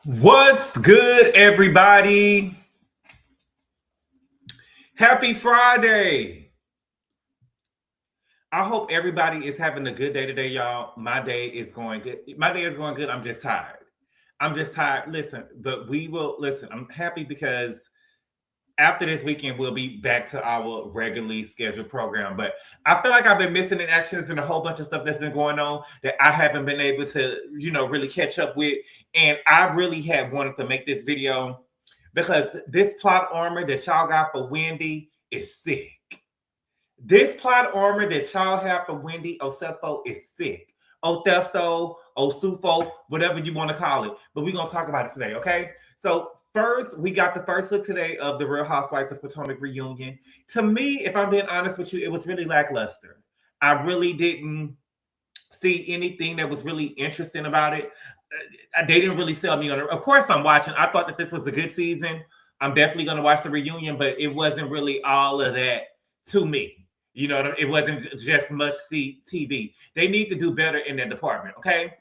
What's good, everybody? Happy Friday. I hope everybody is having a good day today, y'all. My day is going good. My day is going good. I'm just tired. Listen, but we will listen. I'm happy because after this weekend, we'll be back to our regularly scheduled program. But I feel like I've been missing in action. There's been a whole bunch of stuff that's been going on that I haven't been able to, really catch up with. And I really had wanted to make this video because this plot armor that y'all got for Wendy is sick. This plot armor that y'all have for Wendy Osefo is sick. Othefto, Osufo, whatever you want to call it. But we're going to talk about it today, okay? So first, we got the first look today of the Real Housewives of Potomac reunion. To me, if I'm being honest with you, it was really lackluster. I really didn't see anything that was really interesting about it. They didn't really sell me on it. Of course, I'm watching. I thought that this was a good season. I'm definitely going to watch the reunion, but it wasn't really all of that to me. It wasn't just must-see TV. They need to do better in that department, okay?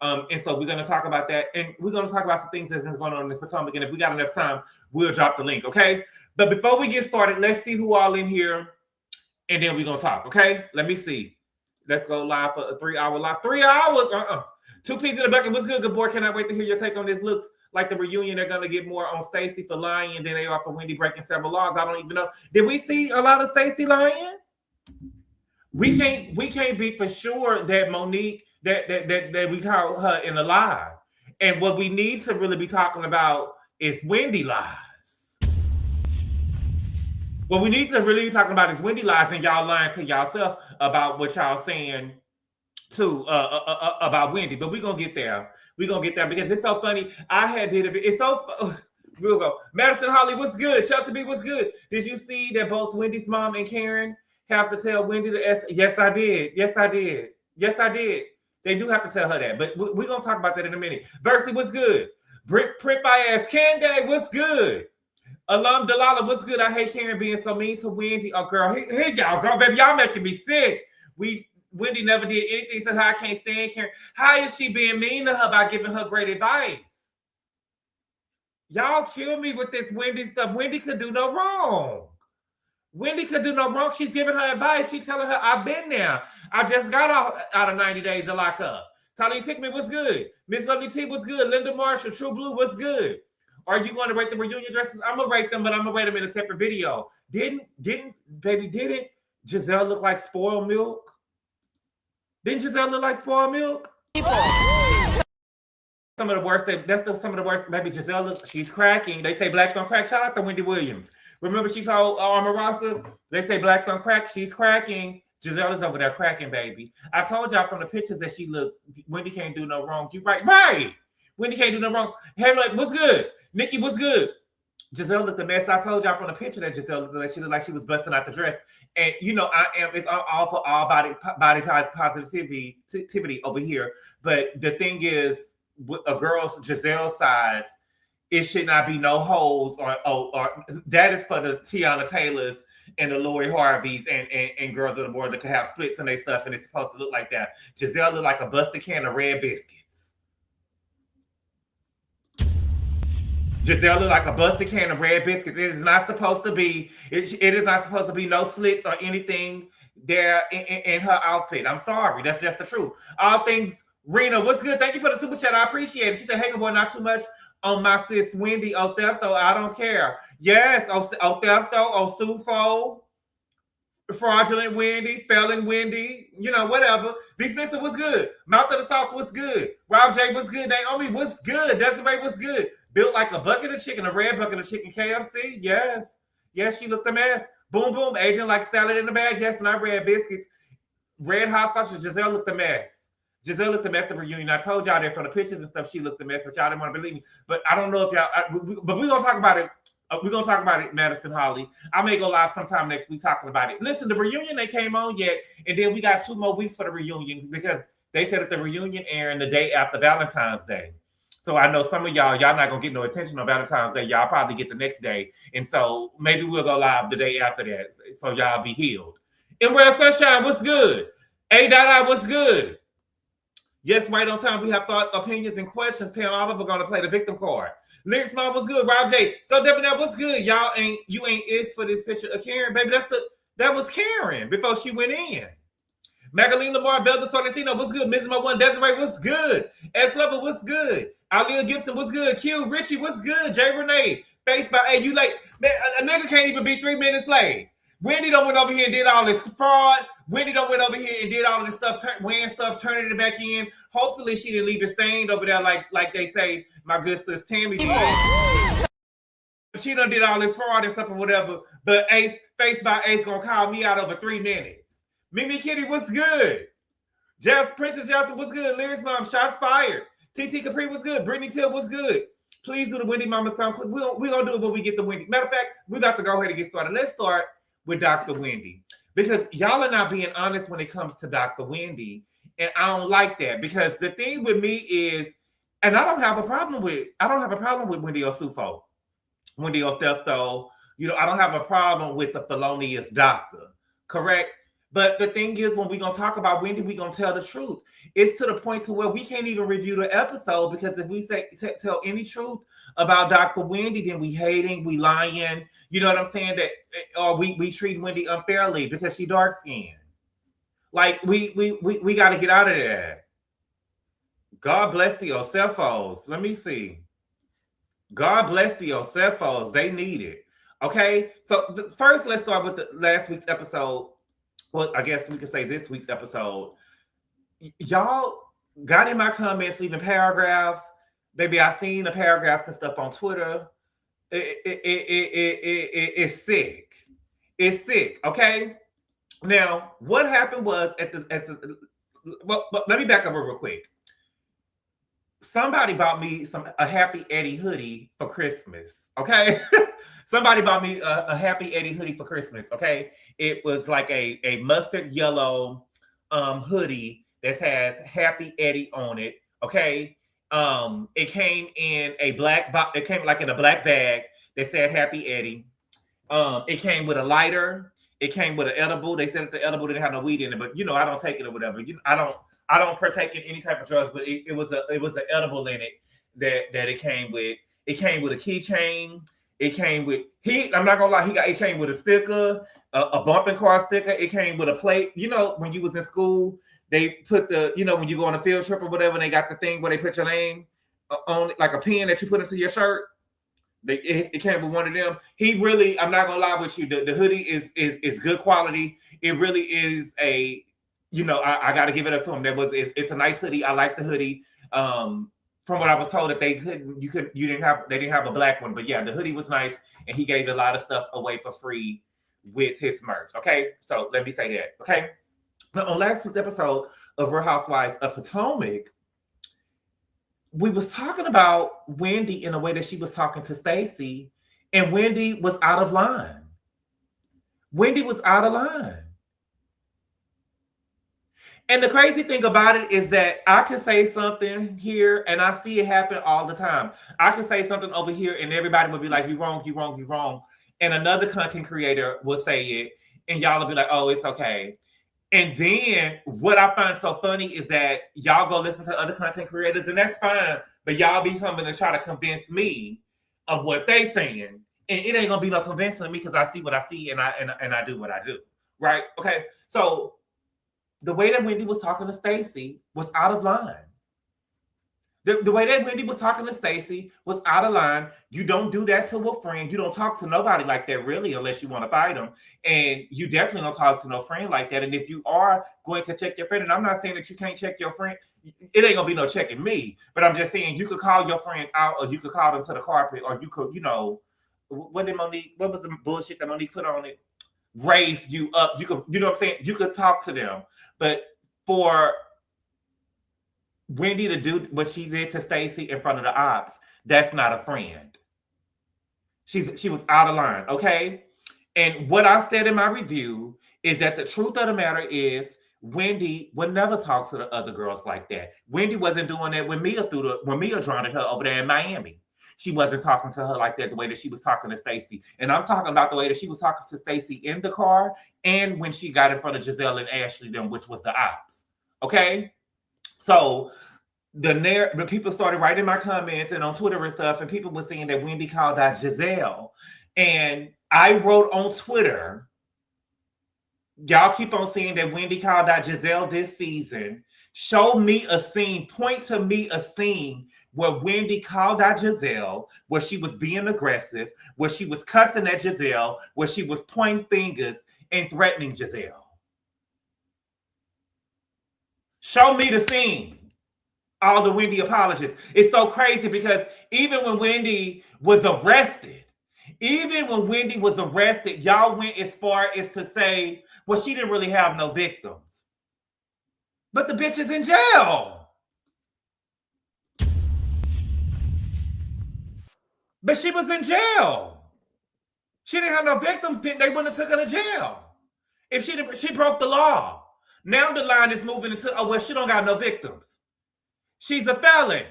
And so we're going to talk about that. And we're going to talk about some things that's been going on in the Potomac. And if we got enough time, we'll drop the link, okay? But before we get started, let's see who all in here. And then we're going to talk, okay? Let me see. Let's go live for a 3-hour live. 3 hours? 2 pieces in the bucket. What's good, Gabor? Cannot wait to hear your take on this. Looks like the reunion, they're going to get more on Stacey for lying than they are for Wendy breaking several laws. I don't even know. Did we see a lot of Stacey lying? We can't be for sure that Monique, that we call her in the lie. And what we need to really be talking about is Wendy lies. What we need to really be talking about is Wendy lies, and y'all lying to y'allself about what y'all saying to about Wendy. But we're gonna get there. We're gonna get there because it's so funny. It's so we'll go. Madison Holly, what's good? Chelsea B, what's good? Did you see that both Wendy's mom and Karen have to tell Wendy yes, I did. Yes, I did. Yes, I did. They do have to tell her that. But we're going to talk about that in a minute. Versity, what's good? Print Fire ass Canday, what's good? Alum Dalala, what's good? I hate Karen being so mean to Wendy. Oh, girl. Hey, y'all, girl, baby, y'all making me sick. Wendy never did anything to her. I can't stand Karen. How is she being mean to her by giving her great advice? Y'all kill me with this Wendy stuff. Wendy could do no wrong. Wendy could do no wrong. She's giving her advice. She's telling her, I've been there. I just got out of 90 days to lock up. Talise Hickman, what's good? Miss Lovely T, what's good? Linda Marshall, True Blue, what's good? Are you going to rate the reunion dresses? I'm going to rate them, but I'm going to rate them in a separate video. Didn't Giselle look like spoiled milk? Didn't Giselle look like spoiled milk? Some of the worst, some of the worst. Maybe Giselle, she's cracking. They say black don't crack. Shout out to Wendy Williams. Remember she told Omarosa, they say black don't crack. She's cracking. Giselle is over there cracking, baby. I told y'all from the pictures that she looked. Wendy can't do no wrong. You right. Wendy can't do no wrong. Hey, like, what's good? Nikki, what's good? Giselle looked a mess. I told y'all from the picture that Giselle looked like she was busting out the dress. And it's all for all body positivity over here. But the thing is, with a girl's Giselle sides, it should not be no holes or that is for the Tiana Taylors and the Lori Harveys and girls of the board that could have splits in their stuff, and it's supposed to look like that. Giselle looked like a busted can of red biscuits. Giselle looked like a busted can of red biscuits. It is not supposed to be. It is not supposed to be no slits or anything there in her outfit. I'm sorry, that's just the truth. All things. Rena, what's good? Thank you for the super chat. I appreciate it. She said, hey, boy, not too much on my sis Wendy Othefto. I don't care. Yes, Othefto, Osufo, fraudulent Wendy, felon Wendy, whatever. V. Spencer, what's good? Mouth of the South, what's good? Rob J, what's good? Naomi, what's good? Desiree, what's good? Built like a bucket of chicken, a red bucket of chicken KFC. Yes. Yes, she looked a mess. Boom, boom, aging like salad in the bag. Yes, not red biscuits. Red hot sausage. Giselle looked a mess. Giselle looked a mess at the reunion. I told y'all that from the pictures and stuff, she looked a mess, but y'all didn't want to believe me. But I don't know if y'all, but we're going to talk about it. We're going to talk about it, Madison Holly. I may go live sometime next week talking about it. Listen, the reunion ain't came on yet, and then we got 2 more weeks for the reunion because they said that the reunion airing the day after Valentine's Day. So I know some of y'all not going to get no attention on Valentine's Day. Y'all probably get the next day. And so maybe we'll go live the day after that so y'all be healed. And Real Sunshine, what's good? A.I, what's good? Yes, right on time. We have thoughts, opinions, and questions. Pam Oliver going to play the victim card. Lyrics Mom was good. Rob J. So Debbie, that was good. You ain't is for this picture of Karen, baby. That was Karen before she went in. Magaline Lamar, Velda Sorrentino, what's good? Ms. One, Desiree, what's good? S. Lover, what's good? Alia Gibson, what's good? Q, Richie, what's good? Jay Renee, Face by A, you late. Man, a nigga can't even be 3 minutes late. Wendy done went over here and did all this fraud. Wendy done went over here and did all of this stuff, wearing stuff, turning it back in. Hopefully she didn't leave it stained over there like they say my good sis Tammy did. She done did all this fraud and stuff or whatever. But Ace, Face by Ace gonna call me out over 3 minutes. Mimi Kitty, what's good? Princess Jasmine, what's good? Lyrics Mom, shots fired. TT Capri, what's good? Brittany Till, what's good? Please do the Wendy Mama song. We're going to do it when we get the Wendy. Matter of fact, we're about to go ahead and get started. Let's start with Dr. Wendy. Because y'all are not being honest when it comes to Dr. Wendy. And I don't like that. Because the thing with me is, and I don't have a problem with Wendy Osufo. Wendy Othefto. I don't have a problem with the felonious doctor. Correct? But the thing is, when we're going to talk about Wendy, we're going to tell the truth. It's to the point to where we can't even review the episode because if we tell any truth about Dr. Wendy, then we hating, we lying. You know what I'm saying? That or we treat Wendy unfairly because she dark skinned. Like we got to get out of there. God bless the Osefos. Let me see. God bless the Osefos. They need it. Okay. So first, let's start with the last week's episode. Well, I guess we could say this week's episode. Y'all got in my comments leaving paragraphs. Baby, I seen the paragraphs and stuff on Twitter. It's sick. It's sick. Okay. Now, what happened was let me back up real quick. Somebody bought me a Happy Eddie hoodie for Christmas. Okay. Somebody bought me a Happy Eddie hoodie for Christmas. Okay. It was like a mustard yellow hoodie that has Happy Eddie on it. Okay. It came in a black box. It came like in a black bag that said Happy Eddie. It came with a lighter. It came with an edible. They said that the edible didn't have no weed in it, but I don't take it or whatever. I don't partake in any type of drugs, but it was an edible in it that it came with. It came with a keychain. It came with I'm not gonna lie, it came with a sticker, a bumping car sticker. It came with a plate. When you was in school, they put when you go on a field trip or whatever, and they got the thing where they put your name on it, like a pen that you put into your shirt. It came with one of them. I'm not gonna lie with you. The hoodie is good quality. It really is I got to give it up to him. It's a nice hoodie. I like the hoodie. From what I was told that they didn't have a black one, but yeah, the hoodie was nice, and he gave a lot of stuff away for free with his merch. Okay, so let me say that. Okay, now on last week's episode of Real Housewives of Potomac, we was talking about Wendy in a way that she was talking to Stacey, and Wendy was out of line. Wendy was out of line. And the crazy thing about it is that I can say something here, and I see it happen all the time. I can say something over here, and everybody will be like, "You wrong, you wrong, you wrong." And another content creator will say it, and y'all will be like, "Oh, it's okay." And then what I find so funny is that y'all go listen to other content creators, and that's fine. But y'all be coming and try to convince me of what they saying, and it ain't gonna be no convincing me because I see what I see, and I do what I do, right? Okay, so the way that Wendy was talking to Stacey was out of line. The way that Wendy was talking to Stacey was out of line. You don't do that to a friend. You don't talk to nobody like that, really, unless you want to fight them. And you definitely don't talk to no friend like that. And if you are going to check your friend, and I'm not saying that you can't check your friend, it ain't gonna be no checking me. But I'm just saying you could call your friends out, or you could call them to the carpet, or you could, what was the bullshit that Monique put on it? Raise you up. You could, what I'm saying? You could talk to them. But for Wendy to do what she did to Stacey in front of the ops, that's not a friend. She was out of line, okay? And what I said in my review is that the truth of the matter is Wendy would never talk to the other girls like that. Wendy wasn't doing that when Mia drowned her over there in Miami. She wasn't talking to her like that the way that she was talking to Stacey. And I'm talking about the way that she was talking to Stacey in the car and when she got in front of Giselle and Ashley, which was the ops. Okay? So the people started writing my comments and on Twitter and stuff, and people were saying that Wendy called out Giselle. And I wrote on Twitter, y'all keep on saying that Wendy called out Giselle this season. Show me a scene, point to me a scene where Wendy called out Giselle, where she was being aggressive, where she was cussing at Giselle, where she was pointing fingers and threatening Giselle. Show me the scene. All the Wendy apologists. It's so crazy because even when Wendy was arrested, y'all went as far as to say, well, she didn't really have no victims. But the bitch is in jail. But she was in jail. She didn't have no victims, then they wouldn't have took her to jail. If she broke the law. Now the line is moving into, oh, well, she don't got no victims. She's a felon.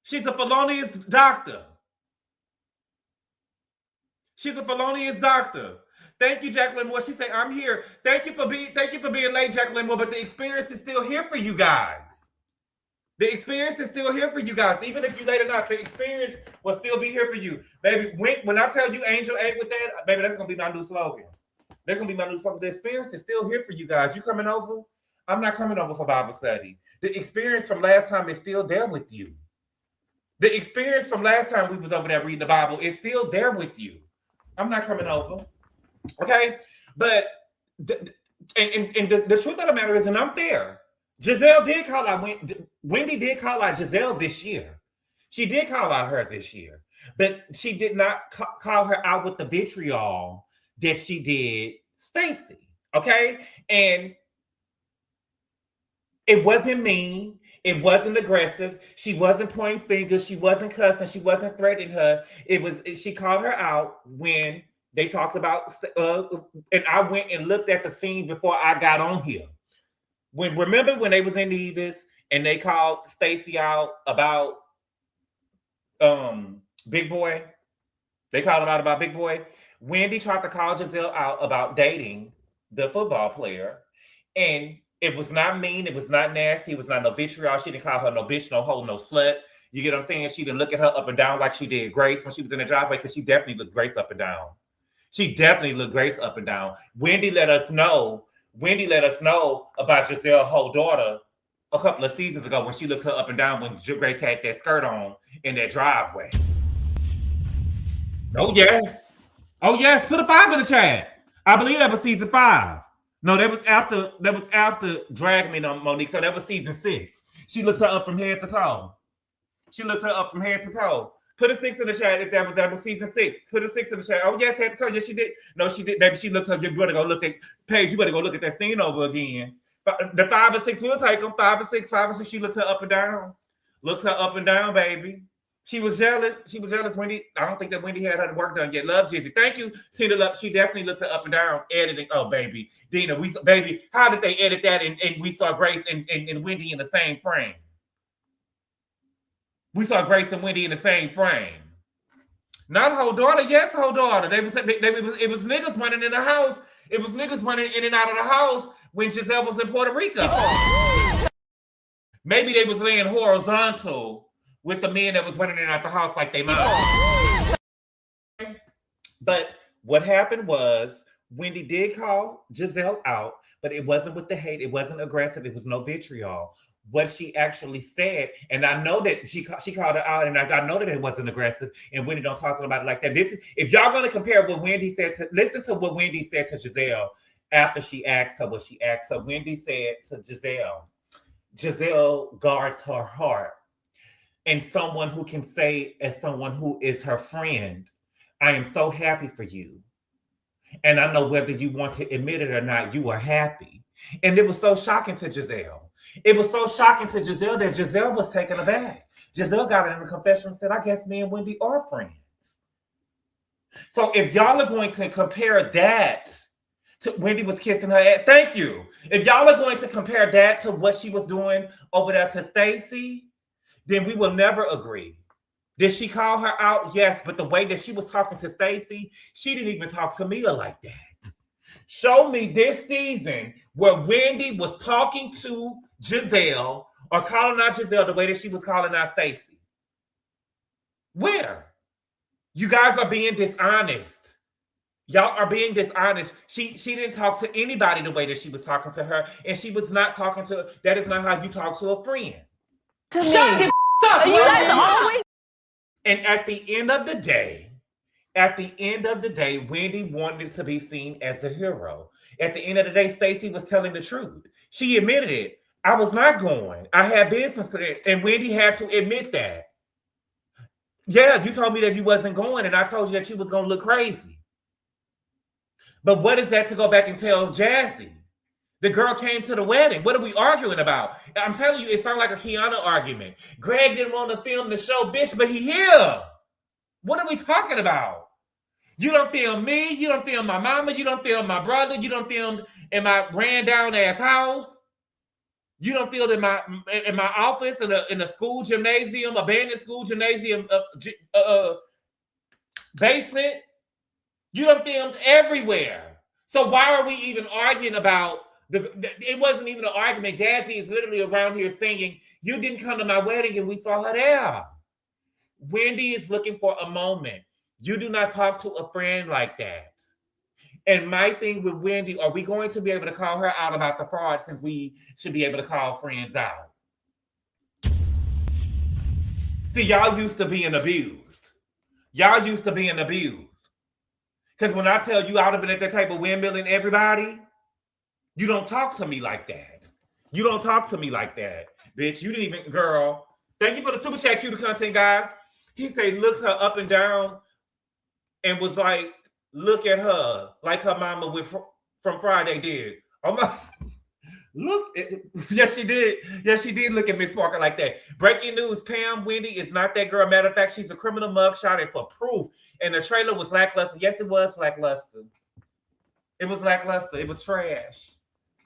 She's a felonious doctor. She's a felonious doctor. Thank you, Jacqueline Moore. She said, I'm here. Thank you for being late, Jacqueline Moore, but the experience is still here for you guys. The experience is still here for you guys. Even if you're late or not, the experience will still be here for you. Baby, when I tell you Angel ate with that, baby, that's going to be my new slogan. That's going to be my new slogan. The experience is still here for you guys. You coming over? I'm not coming over for Bible study. The experience from last time is still there with you. The experience from last time we was over there reading the Bible is still there with you. I'm not coming over. Okay? But the truth of the matter is, and I'm fair, Giselle did call out, Wendy did call out Giselle this year. She did call out her this year. But she did not call her out with the vitriol that she did Stacey. Okay? And it wasn't mean. It wasn't aggressive. She wasn't pointing fingers. She wasn't cussing. She wasn't threatening her. She called her out when they talked about, and I went and looked at the scene before I got on here. Remember when they was in Nevis and they called Stacey out about Big Boy? They called him out about Big Boy. Wendy tried to call Giselle out about dating the football player, and it was not mean. It was not nasty. It was not no vitriol. She didn't call her no bitch, no hoe, no slut. You get what I'm saying? She didn't look at her up and down like she did Grace when she was in the driveway, because she definitely looked Grace up and down. She definitely looked Grace up and down. Wendy let us know about Giselle's whole daughter a couple of seasons ago when she looked her up and down when Grace had that skirt on in that driveway. Oh, yes. Oh, yes. Put a 5 in the chat. I believe that was season 5. No, that was after Drag Me, Monique. So that was season 6. She looked her up from head to toe. Put a 6 in the chat if that was season 6. Put a 6 in the chat. Oh, yes, head to toe. Yes, she did. No, she did. Baby, she looked her. You better go look at Paige. You better go look at that scene over again. The 5 or 6, we'll take them. 5 or 6. She looked her up and down. Looked her up and down, baby. She was jealous. Wendy. I don't think that Wendy had her work done yet. Love Jizzy. Thank you, Tina Love. She definitely looked her up and down, editing. Oh, baby. Dina, baby, how did they edit that? And we saw Grace and Wendy in the same frame. We saw Grace and Wendy in the same frame. Not whole daughter. Yes, whole daughter. It was niggas running in the house. It was niggas running in and out of the house when Giselle was in Puerto Rico. Maybe they was laying horizontal with the men that was running in and out the house like they mom. But what happened was Wendy did call Giselle out, but it wasn't with the hate. It wasn't aggressive. It was no vitriol. What she actually said, and I know that she called her out, and I know that it wasn't aggressive, and Wendy don't talk to about it like that. If y'all going to compare what Wendy said listen to what Wendy said to Giselle after she asked her what she asked her. Wendy said to Giselle guards her heart. And someone who can say, as someone who is her friend, I am so happy for you. And I know whether you want to admit it or not, you are happy. And it was so shocking to Giselle. It was so shocking to Giselle that Giselle was taken aback. Giselle got in the confession and said, I guess me and Wendy are friends. So if y'all are going to compare that to Wendy was kissing her ass, thank you. If y'all are going to compare that to what she was doing over there to Stacey, then we will never agree. Did she call her out? Yes, but the way that she was talking to Stacey, she didn't even talk to Mia like that. Show me this season where Wendy was talking to Giselle or calling out Giselle the way that she was calling out Stacey? Where? You guys are being dishonest. Y'all are being dishonest. She didn't talk to anybody the way that she was talking to her, and she was not talking to. That is not how you talk to a friend. Shut the up! You guys always. And at the end of the day, Wendy wanted to be seen as a hero. At the end of the day, Stacey was telling the truth. She admitted it. I was not going. I had business for that, and Wendy had to admit that. Yeah, you told me that you wasn't going, and I told you that you was gonna look crazy. But what is that to go back and tell Jazzy? The girl came to the wedding. What are we arguing about? I'm telling you, it sounds like a Kiana argument. Greg didn't want to film the show, bitch, but he here. What are we talking about? You don't film me. You don't film my mama. You don't film my brother. You don't film in my ran down ass house. You don't film in my office in a school gymnasium, abandoned school gymnasium basement. You done filmed everywhere. So why are we even arguing about it wasn't even an argument. Jazzy is literally around here singing, you didn't come to my wedding and we saw her there. Wendy is looking for a moment. You do not talk to a friend like that. And my thing with Wendy, are we going to be able to call her out about the fraud since we should be able to call friends out? See, y'all used to being abused. Y'all used to being abused. Because when I tell you I would have been at that type of windmilling everybody, you don't talk to me like that. You don't talk to me like that. Bitch, you didn't even, girl. Thank you for the super chat, cute content guy. He said, looked her up and down and was like, look at her like her mama with from Friday did. Oh my, look. Yes, she did. Yes, she did look at Miss Parker like that. Breaking news, Pam Wendy is not that girl. Matter of fact, she's a criminal mugshot and for proof. And the trailer was lackluster. Yes, it was lackluster. It was lackluster. It was trash.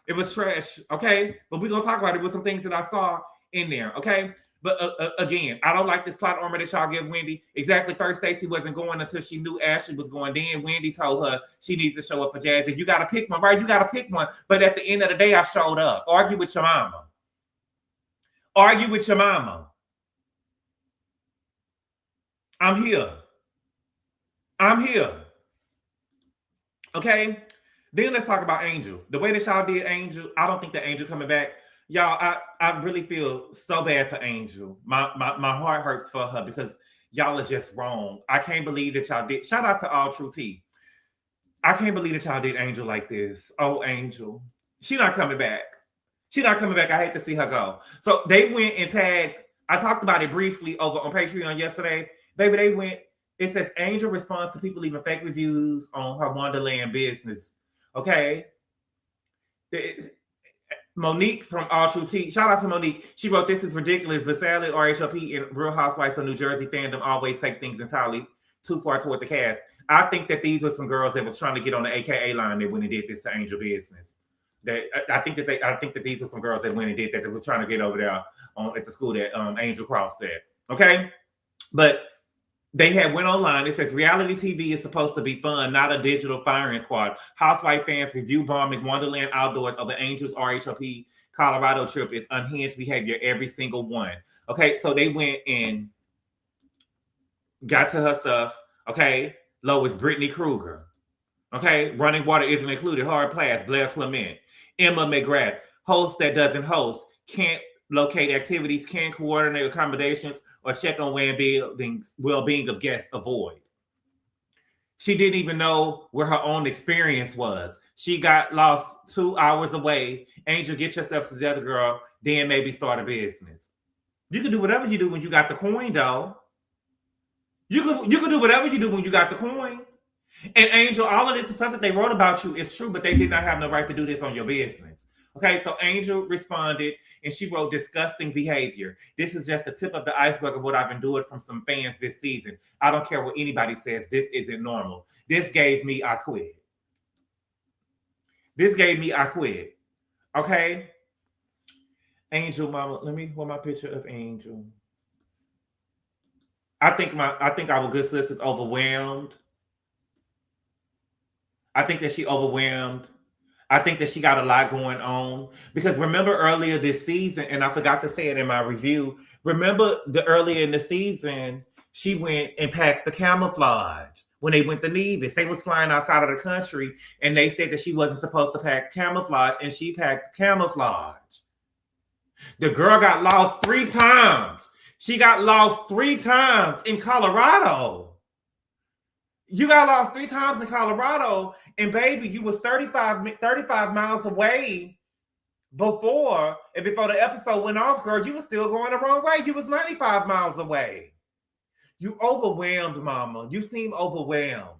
It was trash, okay? But we're going to talk about it with some things that I saw in there, okay? But again, I don't like this plot armor that y'all give Wendy. Exactly, first Stacey wasn't going until she knew Ashley was going. Then Wendy told her she needs to show up for Jazzy. You got to pick one, right? You got to pick one. But at the end of the day, I showed up. Argue with your mama. Argue with your mama. I'm here. I'm here. Okay? Then let's talk about Angel. The way that y'all did Angel, I don't think that Angel coming back. Y'all, I really feel so bad for Angel. My heart hurts for her because y'all are just wrong. I can't believe that y'all did. Shout out to All True Tea. I can't believe that y'all did Angel like this. Oh, Angel. She not coming back. She not coming back. I hate to see her go. So they went and tagged. I talked about it briefly over on Patreon yesterday. Baby, they went. It says Angel responds to people leaving fake reviews on her Wonderland business. Okay. Monique from All True Tea. Shout out to Monique. She wrote, this is ridiculous, but sadly, RHOP and Real Housewives of New Jersey fandom always take things entirely too far toward the cast. I think that these were some girls that was trying to get on the AKA line that when they did this to Angel business. I think that these were some girls that went and did that were trying to get over there at the school that Angel crossed at. Okay. But they had went online. It says reality TV is supposed to be fun, not a digital firing squad. Housewife fans review bombing Wonderland outdoors of the Angels RHOP Colorado trip. It's unhinged behavior, every single one. Okay, so they went and got to her stuff. Okay, Lois Brittany Kruger. Okay, Running Water isn't included. Hard Pass, Blair Clement, Emma McGrath, host that doesn't host, can't locate activities, can't coordinate accommodations, or check on well-being of guests, avoid. She didn't even know where her own experience was. She got lost 2 hours away. Angel, get yourself together, girl. Then maybe start a business. You can do whatever you do when you got the coin, though. You can do whatever you do when you got the coin. And Angel, all of this is stuff that they wrote about you is true, but they did not have no right to do this on your business. Okay, so Angel responded and she wrote disgusting behavior. This is just the tip of the iceberg of what I've endured from some fans this season. I don't care what anybody says. This isn't normal. This gave me, I quit. This gave me, I quit. Okay? Angel, mama, let me hold my picture of Angel. I think our good sis is overwhelmed. I think that she overwhelmed. I think that she got a lot going on because remember earlier this season, and I forgot to say it in my review. Remember earlier in the season, she went and packed the camouflage when they went to Nevis. They was flying outside of the country, and they said that she wasn't supposed to pack camouflage, and she packed camouflage. The girl got lost 3 times. She got lost 3 times in Colorado. You got lost 3 times in Colorado, and baby, you was 35 miles away before the episode went off, girl. You was still going the wrong way. You was 95 miles away. You overwhelmed, mama. You seem overwhelmed.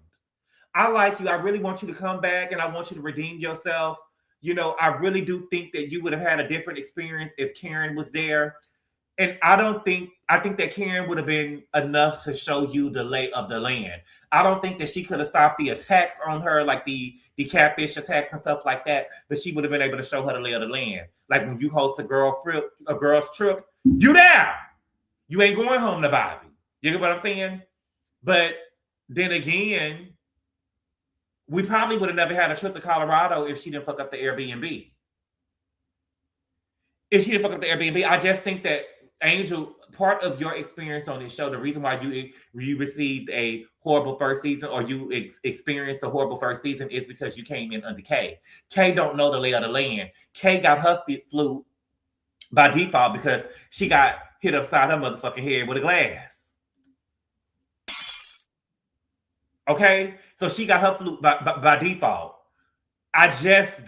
I like you. I really want you to come back, and I want you to redeem yourself. You know, I really do think that you would have had a different experience if Karen was there. And I think that Karen would have been enough to show you the lay of the land. I don't think that she could have stopped the attacks on her, like the catfish attacks and stuff like that, but she would have been able to show her the lay of the land. Like when you host a girl's trip, you there. You ain't going home to Bobby. You get what I'm saying? But then again, we probably would have never had a trip to Colorado if she didn't fuck up the Airbnb. I just think that Angel, part of your experience on this show, the reason why you received a horrible first season or you experienced a horrible first season is because you came in under Kay. Kay don't know the lay of the land. Kay got her flu by default because she got hit upside her motherfucking head with a glass. Okay? So she got her flu by default. I just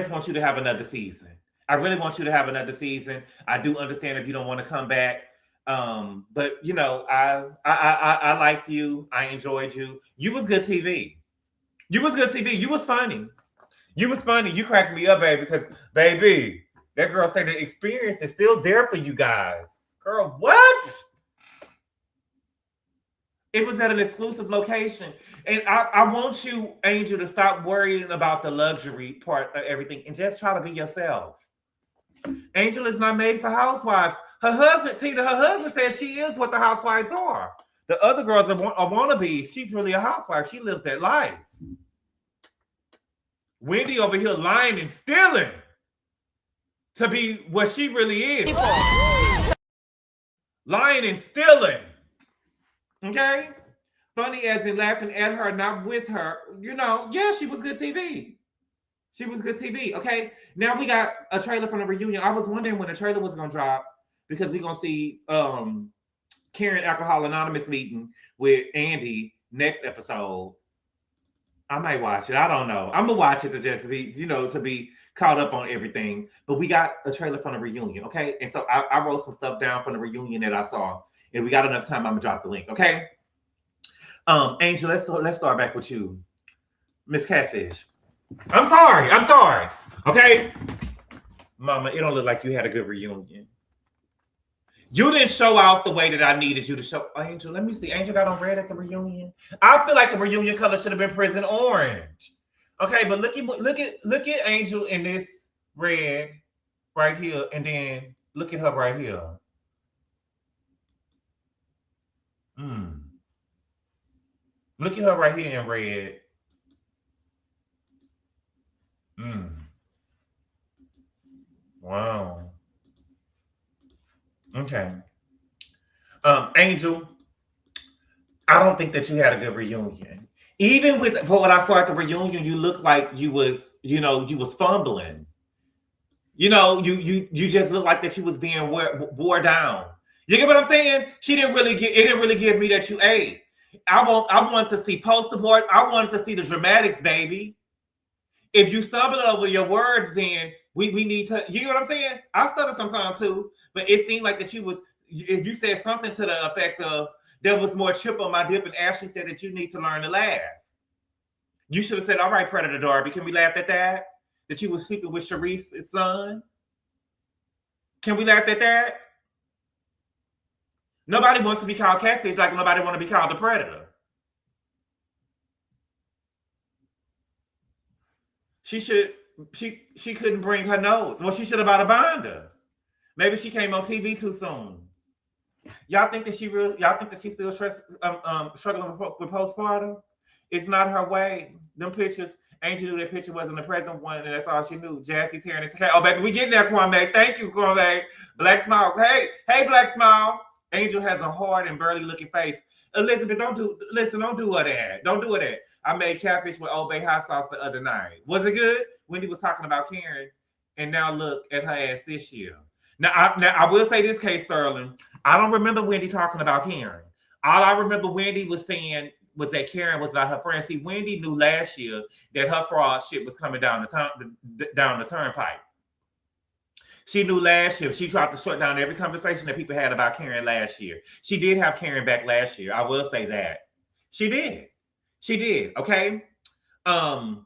want you to have another season. I really want you to have another season. I do understand if you don't want to come back. But you know, I liked you. I enjoyed you. You was good TV. You was funny. You cracked me up, baby, because baby, that girl said the experience is still there for you guys. Girl, what? It was at an exclusive location. And I want you, Angel, to stop worrying about the luxury parts of everything and just try to be yourself. Angel is not made for housewives. Her husband says she is what the housewives are. The other girls are wannabes. She's really a housewife. She lives that life. Wendy over here lying and stealing to be what she really is. Lying and stealing. Okay? Funny as in laughing at her, not with her. You know, yeah, she was good TV. Okay? Now we got a trailer from the reunion. I was wondering when the trailer was going to drop because we're going to see Karen Alcohol Anonymous meeting with Andy next episode. I might watch it. I don't know. I'm going to watch it to just be, to be caught up on everything. But we got a trailer from the reunion, okay? And so I wrote some stuff down from the reunion that I saw. And we got enough time, I'm going to drop the link, okay? Angel, let's start back with you. Miss Catfish. I'm sorry. Okay? Mama, it don't look like you had a good reunion. You didn't show out the way that I needed you to show. Angel, let me see. Angel got on red at the reunion. I feel like the reunion color should have been prison orange. Okay, but look at Angel in this red right here, and then look at her right here. Look at her right here in red. Wow. Okay. Angel, I don't think that you had a good reunion. Even for what I saw at the reunion, you looked like you was fumbling. You just looked like that you was being wore down. You get what I'm saying? It didn't really give me that you ate. I want to see poster boards. I wanted to see the dramatics, baby. If you stumble over your words, then we need to. You know what I'm saying? I stutter sometimes too, but it seemed like that you said something to the effect of there was more chip on my dip, and Ashley said that you need to learn to laugh. You should have said, "All right, Predator Darby, can we laugh at that? That you was sleeping with Sharice's son? Can we laugh at that?" Nobody wants to be called catfish like nobody want to be called the predator. She couldn't bring her nose. Well, she should have bought a binder. Maybe she came on TV too soon. Y'all think that she's still struggling with postpartum? It's not her way. Them pictures, Angel knew that picture wasn't the present one, and that's all she knew. Jassy tearing it. Oh, baby, we getting there, Kwame. Thank you, Kwame. Black Smile. Hey, Black Smile. Angel has a hard and burly looking face. Elizabeth, don't do her that. Don't do her that. I made catfish with Old Bay hot sauce the other night. Was it good? Wendy was talking about Karen, and now look at her ass this year. Now I will say this, Kay Sterling. I don't remember Wendy talking about Karen. All I remember Wendy was saying was that Karen was not her friend. See, Wendy knew last year that her fraud shit was coming down the turnpike. She knew last year. She tried to shut down every conversation that people had about Karen last year. She did have Karen back last year. I will say that. She did. She did. Okay. Andy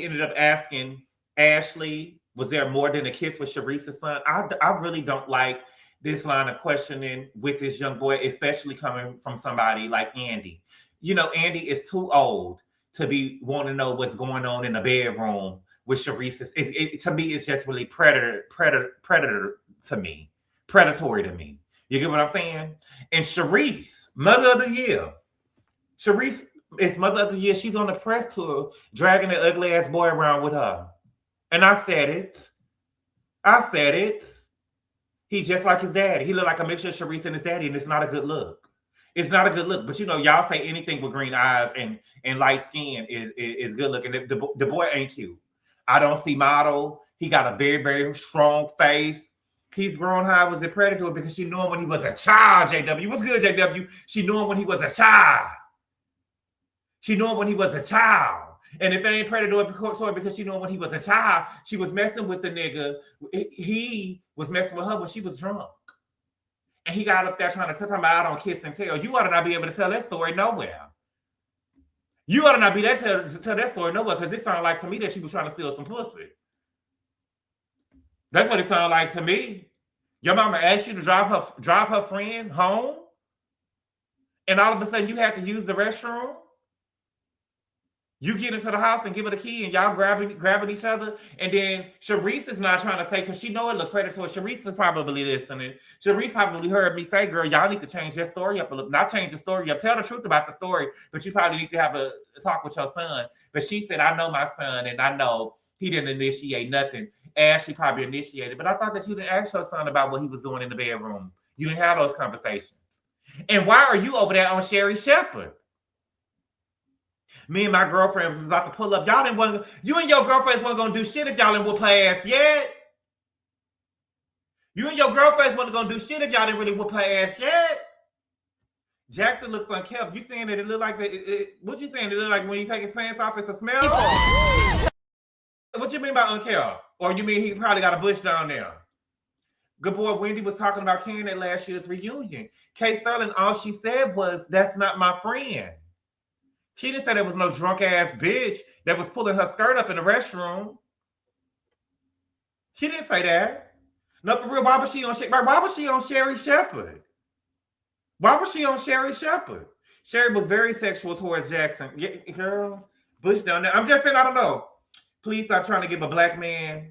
ended up asking Ashley, was there more than a kiss with Sharice's son? I really don't like this line of questioning with this young boy, especially coming from somebody like Andy. You know, Andy is too old to be wanting to know what's going on in the bedroom with Sharice's. To me, it's just really predatory to me. You get what I'm saying? And Sharice, Mother of the Year. Sharice is Mother of the Year. She's on the press tour, dragging the ugly ass boy around with her. And I said it. He's just like his daddy. He looked like a mixture of Sharice and his daddy, and it's not a good look. It's not a good look. But you know, y'all say anything with green eyes and light skin is good looking. The boy ain't cute. I don't see model. He got a very, very strong face. He's grown high was a predator because she knew him when he was a child, JW. What's good, JW? She knew him when he was a child. And if it ain't predatory because she knew him when he was a child, she was messing with the nigga. He was messing with her when she was drunk. And he got up there trying to tell me I don't kiss and tell. You ought to not be able to tell that story nowhere. You ought to not be able to tell that story nowhere because it sounded like to me that she was trying to steal some pussy. That's what it sounded like to me. Your mama asked you to drive her friend home, and all of a sudden you had to use the restroom. You get into the house and give her the key, and y'all grabbing each other. And then Sharice is not trying to say, because she know it look predatory. Sharice is probably listening. Sharice probably heard me say, girl, y'all need to change that story up a little. Not change the story up. Tell the truth about the story, but you probably need to have a talk with your son. But she said, I know my son, and I know he didn't initiate nothing. Ashley probably initiated. But I thought that you didn't ask your son about what he was doing in the bedroom. You didn't have those conversations. And why are you over there on Sherry Shepherd? Me and my girlfriend was about to pull up. You and your girlfriends weren't going to do shit if y'all didn't whoop her ass yet. You and your girlfriends weren't going to do shit if y'all didn't really whoop her ass yet. Jackson looks unkempt. You saying that it look like what you saying? It look like when he take his pants off, it's a smell? What you mean by unkempt? Or you mean he probably got a bush down there? Good boy, Wendy was talking about Karen at last year's reunion. Kay Sterling, all she said was, that's not my friend. She didn't say there was no drunk ass bitch that was pulling her skirt up in the restroom. She didn't say that. No, for real, why was she on Sherry Shepherd? Why was she on Sherry Shepherd? Sherry was very sexual towards Jackson. Girl, bush down there. I'm just saying, I don't know. Please stop trying to give a black man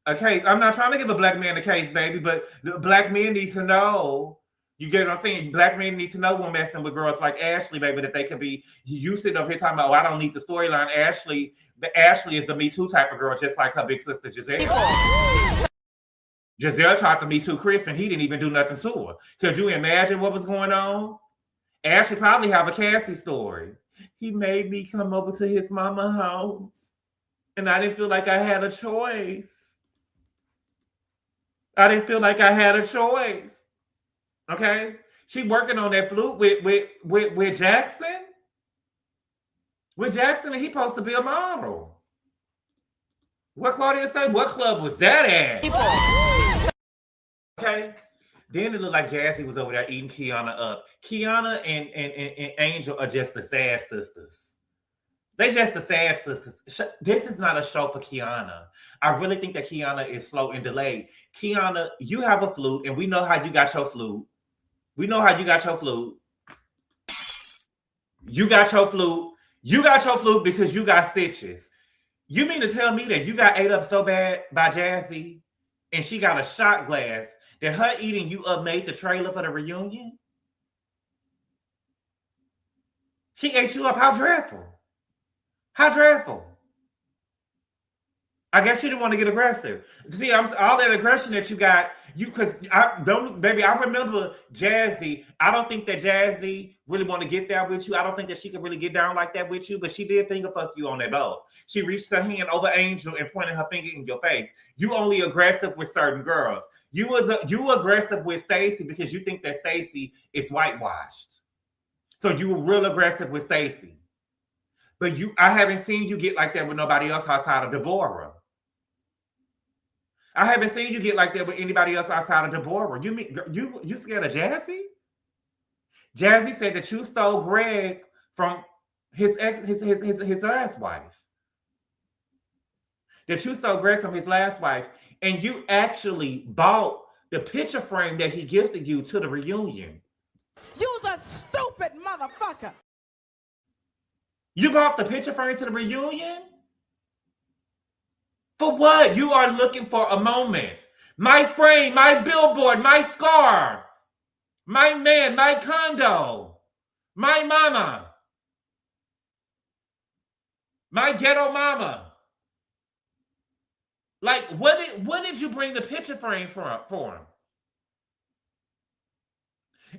a case. I'm not trying to give a black man a case, baby, but black men need to know. You get what I'm saying? Black men need to know when messing with girls like Ashley, baby, that they could be. You sit up here talking about, I don't need the storyline. Ashley is a Me Too type of girl, just like her big sister Giselle. Giselle tried to Me Too Chris, and he didn't even do nothing to her. Could you imagine what was going on? Ashley probably have a Cassie story. He made me come over to his mama's house, and I didn't feel like I had a choice. Okay, she working on that flute with Jackson. With Jackson, and he supposed to be a model. What Claudia say? What club was that at? Okay. Then it looked like Jazzy was over there eating Kiana up. Kiana and Angel are just the sad sisters. They just the sad sisters. This is not a show for Kiana. I really think that Kiana is slow and delayed. Kiana, you have a flute, and we know how you got your flute. You got your flute because you got stitches. You mean to tell me that you got ate up so bad by Jazzy and she got a shot glass that her eating you up made the trailer for the reunion? She ate you up. How dreadful. How dreadful. I guess you didn't want to get aggressive. See, all that aggression that you got, because I remember Jazzy. I don't think that Jazzy really want to get there with you. I don't think that she could really get down like that with you, but she did finger fuck you on that boat. She reached her hand over Angel and pointed her finger in your face. You only aggressive with certain girls. You aggressive with Stacy because you think that Stacy is whitewashed. So you were real aggressive with Stacy. But I haven't seen you get like that with nobody else outside of Deborah. I haven't seen you get like that with anybody else outside of Deborah. You scared of Jazzy? Jazzy said that you stole Greg from his last wife. That you stole Greg from his last wife, and you actually bought the picture frame that he gifted you to the reunion. You's a stupid motherfucker. You bought the picture frame to the reunion? For what? You are looking for a moment. My frame, my billboard, my scar, my man, my condo, my mama, my ghetto mama. Like, what did you bring the picture frame for him?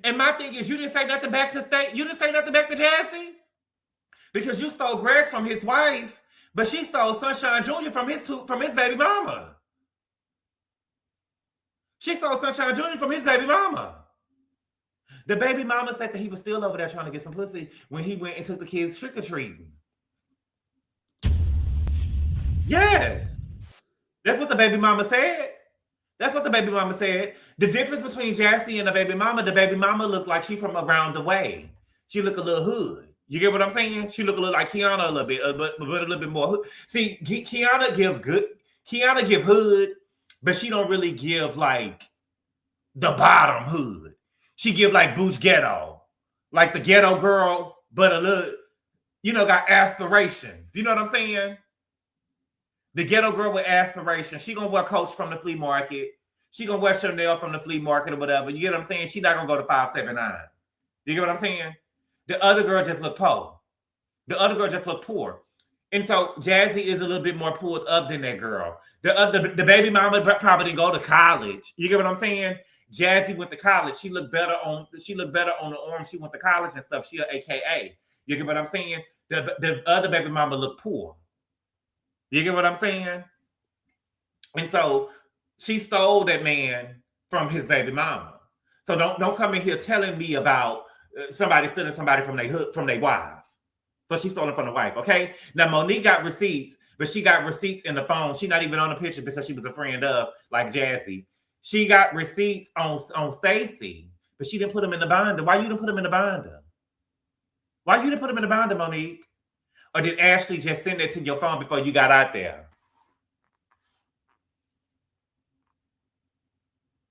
And my thing is, you didn't say nothing back to State. You didn't say nothing back to Jazzy? Because you stole Greg from his wife, but she stole Sunshine Jr. from his baby mama. She stole Sunshine Jr. from his baby mama. The baby mama said that he was still over there trying to get some pussy when he went and took the kids trick-or-treating. Yes. That's what the baby mama said. That's what the baby mama said. The difference between Jazzy and the baby mama looked like she from around the way. She looked a little hood. You get what I'm saying? She look a little like Kiana a little bit, but a little bit more hood. See, Kiana give hood, but she don't really give like the bottom hood. She give like Booch Ghetto, like the ghetto girl, but a little, got aspirations. You know what I'm saying? The ghetto girl with aspirations. She gonna wear Coach from the flea market. She gonna wear Chanel from the flea market or whatever. You get what I'm saying? She not gonna go to 579. You get what I'm saying? The other girl just look poor. The other girl just look poor. And so Jazzy is a little bit more pulled up than that girl. The baby mama probably didn't go to college. You get what I'm saying? Jazzy went to college. She looked better on the arm. She went to college and stuff. She an AKA. You get what I'm saying? The other baby mama looked poor. You get what I'm saying? And so she stole that man from his baby mama. So don't come in here telling me about somebody stealing somebody from their wife. So she stole it from the wife, okay? Now, Monique got receipts, but she got receipts in the phone. She not even on the picture because she was a friend of, like Jazzy. She got receipts on Stacy, but she didn't put them in the binder. Why you didn't put them in the binder? Why you didn't put them in the binder, Monique? Or did Ashley just send it to your phone before you got out there?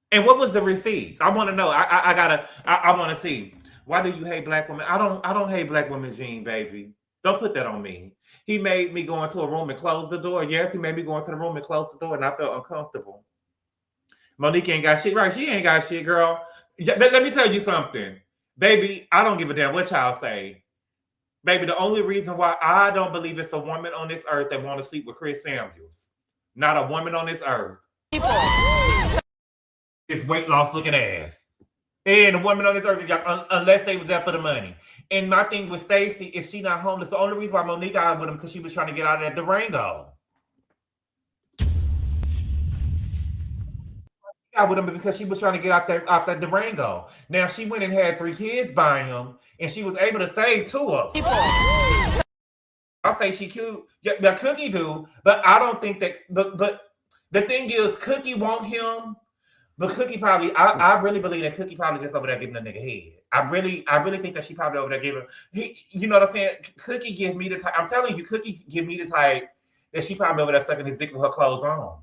And what was the receipts? I want to know. I want to see. Why do you hate black women? I don't hate black women, Gene, baby. Don't put that on me. He made me go into a room and close the door. Yes, he made me go into the room and close the door, and I felt uncomfortable. Monique ain't got shit. Right, she ain't got shit, girl. Let me tell you something. Baby, I don't give a damn what y'all say. Baby, the only reason why I don't believe it's a woman on this earth that want to sleep with Chris Samuels. Not a woman on this earth. It's weight loss looking ass. And a woman on this earth, unless they was there for the money. And my thing with Stacy is she not homeless. The only reason why Monique got with him because she was trying to get out of that Durango. She got with him because she was trying to get out that Durango. Now she went and had 3 kids by him, and she was able to save 2 of them. I say she cute. Yeah, Cookie do, but I don't think that. But the thing is, Cookie want him. But Cookie probably, I really believe that Cookie probably just over there giving a nigga head. I really think that she probably over there giving, you know what I'm saying? Cookie give me the type, I'm telling you, Cookie give me the type that she probably over there sucking his dick with her clothes on.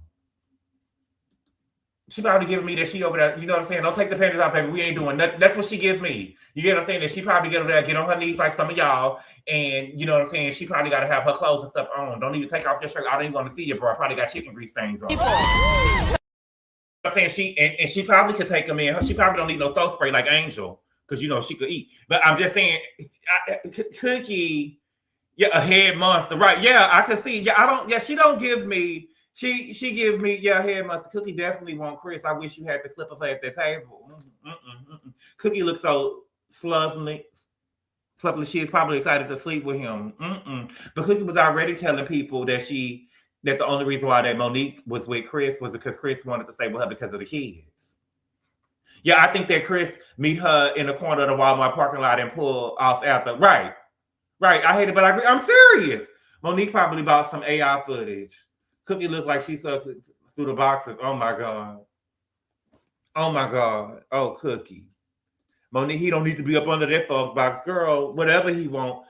She probably giving me that she over there, you know what I'm saying? Don't take the panties off, baby. We ain't doing nothing. That's what she gives me. You get what I'm saying? That she probably get over there, get on her knees like some of y'all, and you know what I'm saying? She probably got to have her clothes and stuff on. Don't even take off your shirt. I don't even want to see you, bro. I probably got chicken grease stains on. I'm saying she probably could take them in. She probably don't need no stove spray like Angel because she could eat. But I'm just saying, Cookie Yeah, a head monster, right? Yeah, I can see. Yeah, I don't. Yeah, she don't give me. She give me. Yeah, head monster. Cookie definitely want Chris. I wish you had the clip of her at the table. Cookie looks so fluffy. Fluffy. She is probably excited to sleep with him. But Cookie was already telling people that that the only reason why that Monique was with Chris was because Chris wanted to stay with her because of the kids. Yeah, I think that Chris meet her in the corner of the Walmart parking lot and pull off after. Right. Right, I hate it, but I agree. I'm serious. Monique probably bought some AI footage. Cookie looks like she sucked through the boxes. Oh my god. Oh my god. Oh, Cookie. Monique, he don't need to be up under that phone box, girl. Whatever he want,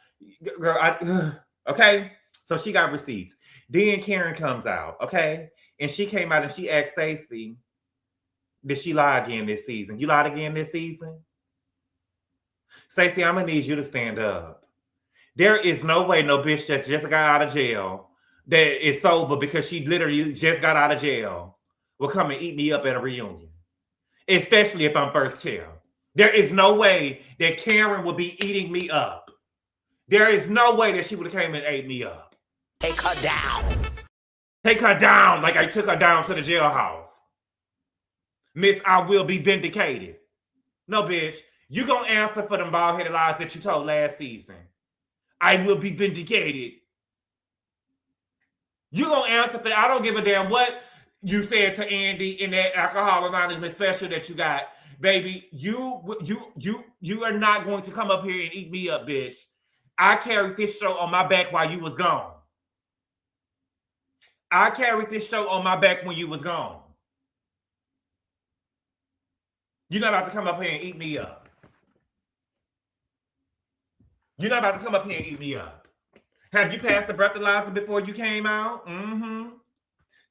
girl. Okay. So she got receipts. Then Karen comes out. Okay, and she came out and she asked Stacey, "Did she lie again this season? You lied again this season?" Stacey, I'm gonna need you to stand up. There is no way no bitch that just got out of jail that is sober because she literally just got out of jail will come and eat me up at a reunion, especially if I'm first chair. There is no way that Karen would be eating me up. There is no way that she would have came and ate me up. Take her down. Take her down like I took her down to the jailhouse. Miss, I will be vindicated. No, bitch, you gonna answer for them bald-headed lies that you told last season. I will be vindicated. You gonna answer for? I don't give a damn what you said to Andy in that Alcohol Anonymous special that you got, baby. You are not going to come up here and eat me up, bitch. I carried this show on my back while you was gone. I carried this show on my back when you was gone. You're not about to come up here and eat me up. You're not about to come up here and eat me up. Have you passed the breathalyzer before you came out?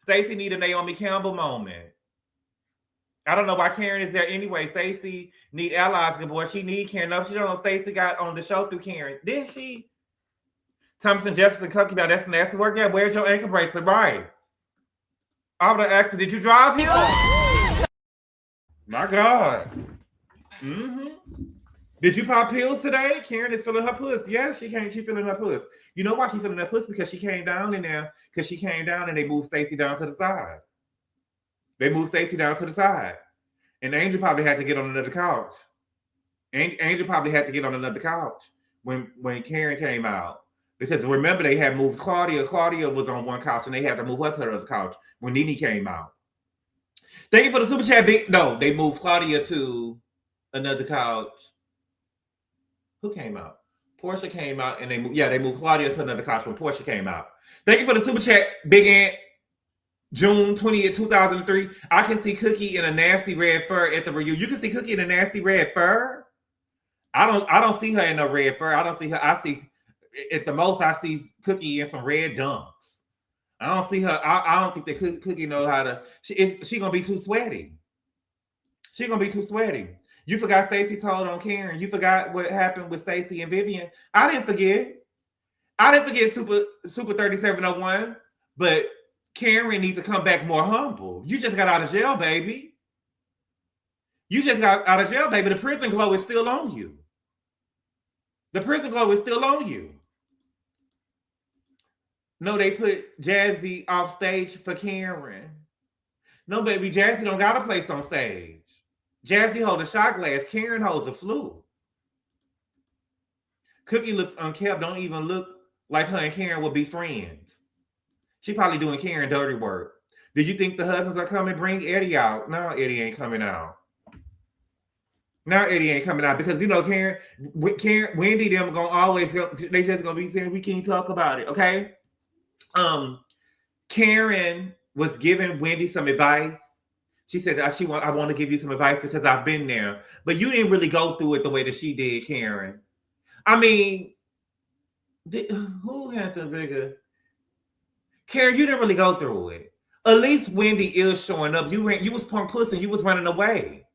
Stacey need a Naomi Campbell moment. I don't know why Karen is there anyway. Stacey need allies, Gabor. She need Karen. No, she don't know Stacey got on the show through Karen. Did she? Thompson Jefferson Cookie about that's nasty work. Yeah, where's your ankle bracelet? Right. I would have asked her, did you drive here? My God. Did you pop pills today? Karen is feeling her puss. Yeah, she feeling her puss. You know why she feeling her puss? Because she came down in there. Because she came down and they moved Stacey down to the side. They moved Stacey down to the side. And Angel probably had to get on another couch. Angel probably had to get on another couch when Karen came out. Because remember, they had moved Claudia. Claudia was on one couch and they had to move her to the other couch when Nene came out. Thank you for the super chat. No, they moved Claudia to another couch. Who came out? Portia came out and they moved Claudia to another couch when Portia came out. Thank you for the super chat, Big Ant. June 20th, 2003. I can see Cookie in a nasty red fur at the reunion. You can see Cookie in a nasty red fur. I don't see her in no red fur. I don't see her. I see at the most I see Cookie in some red dunks. I don't see her. I don't think that Cookie knows how to. She gonna be too sweaty. She gonna be too sweaty. You forgot Stacey told on Karen. You forgot what happened with Stacey and Vivian. I didn't forget. Super 3701. But Karen needs to come back more humble. You just got out of jail, baby. You just got out of jail, baby. The prison glow is still on you. The prison glow is still on you. No, they put Jazzy off stage for Karen. No, baby, Jazzy don't got a place on stage. Jazzy holds a shot glass. Karen holds a flute. Cookie looks unkept. Don't even look like her and Karen would be friends. She probably doing Karen dirty work. Did you think the husbands are coming? Bring Eddie out. No, Eddie ain't coming out. Now Eddie ain't coming out because you know Karen, Wendy, them gonna always they just gonna be saying we can't talk about it. Okay. Karen was giving Wendy some advice. She said, I want to give you some advice because I've been there. But you didn't really go through it the way that she did, Karen. I mean, who had the bigger? Karen, you didn't really go through it. At least Wendy is showing up. You was punk puss and you was running away.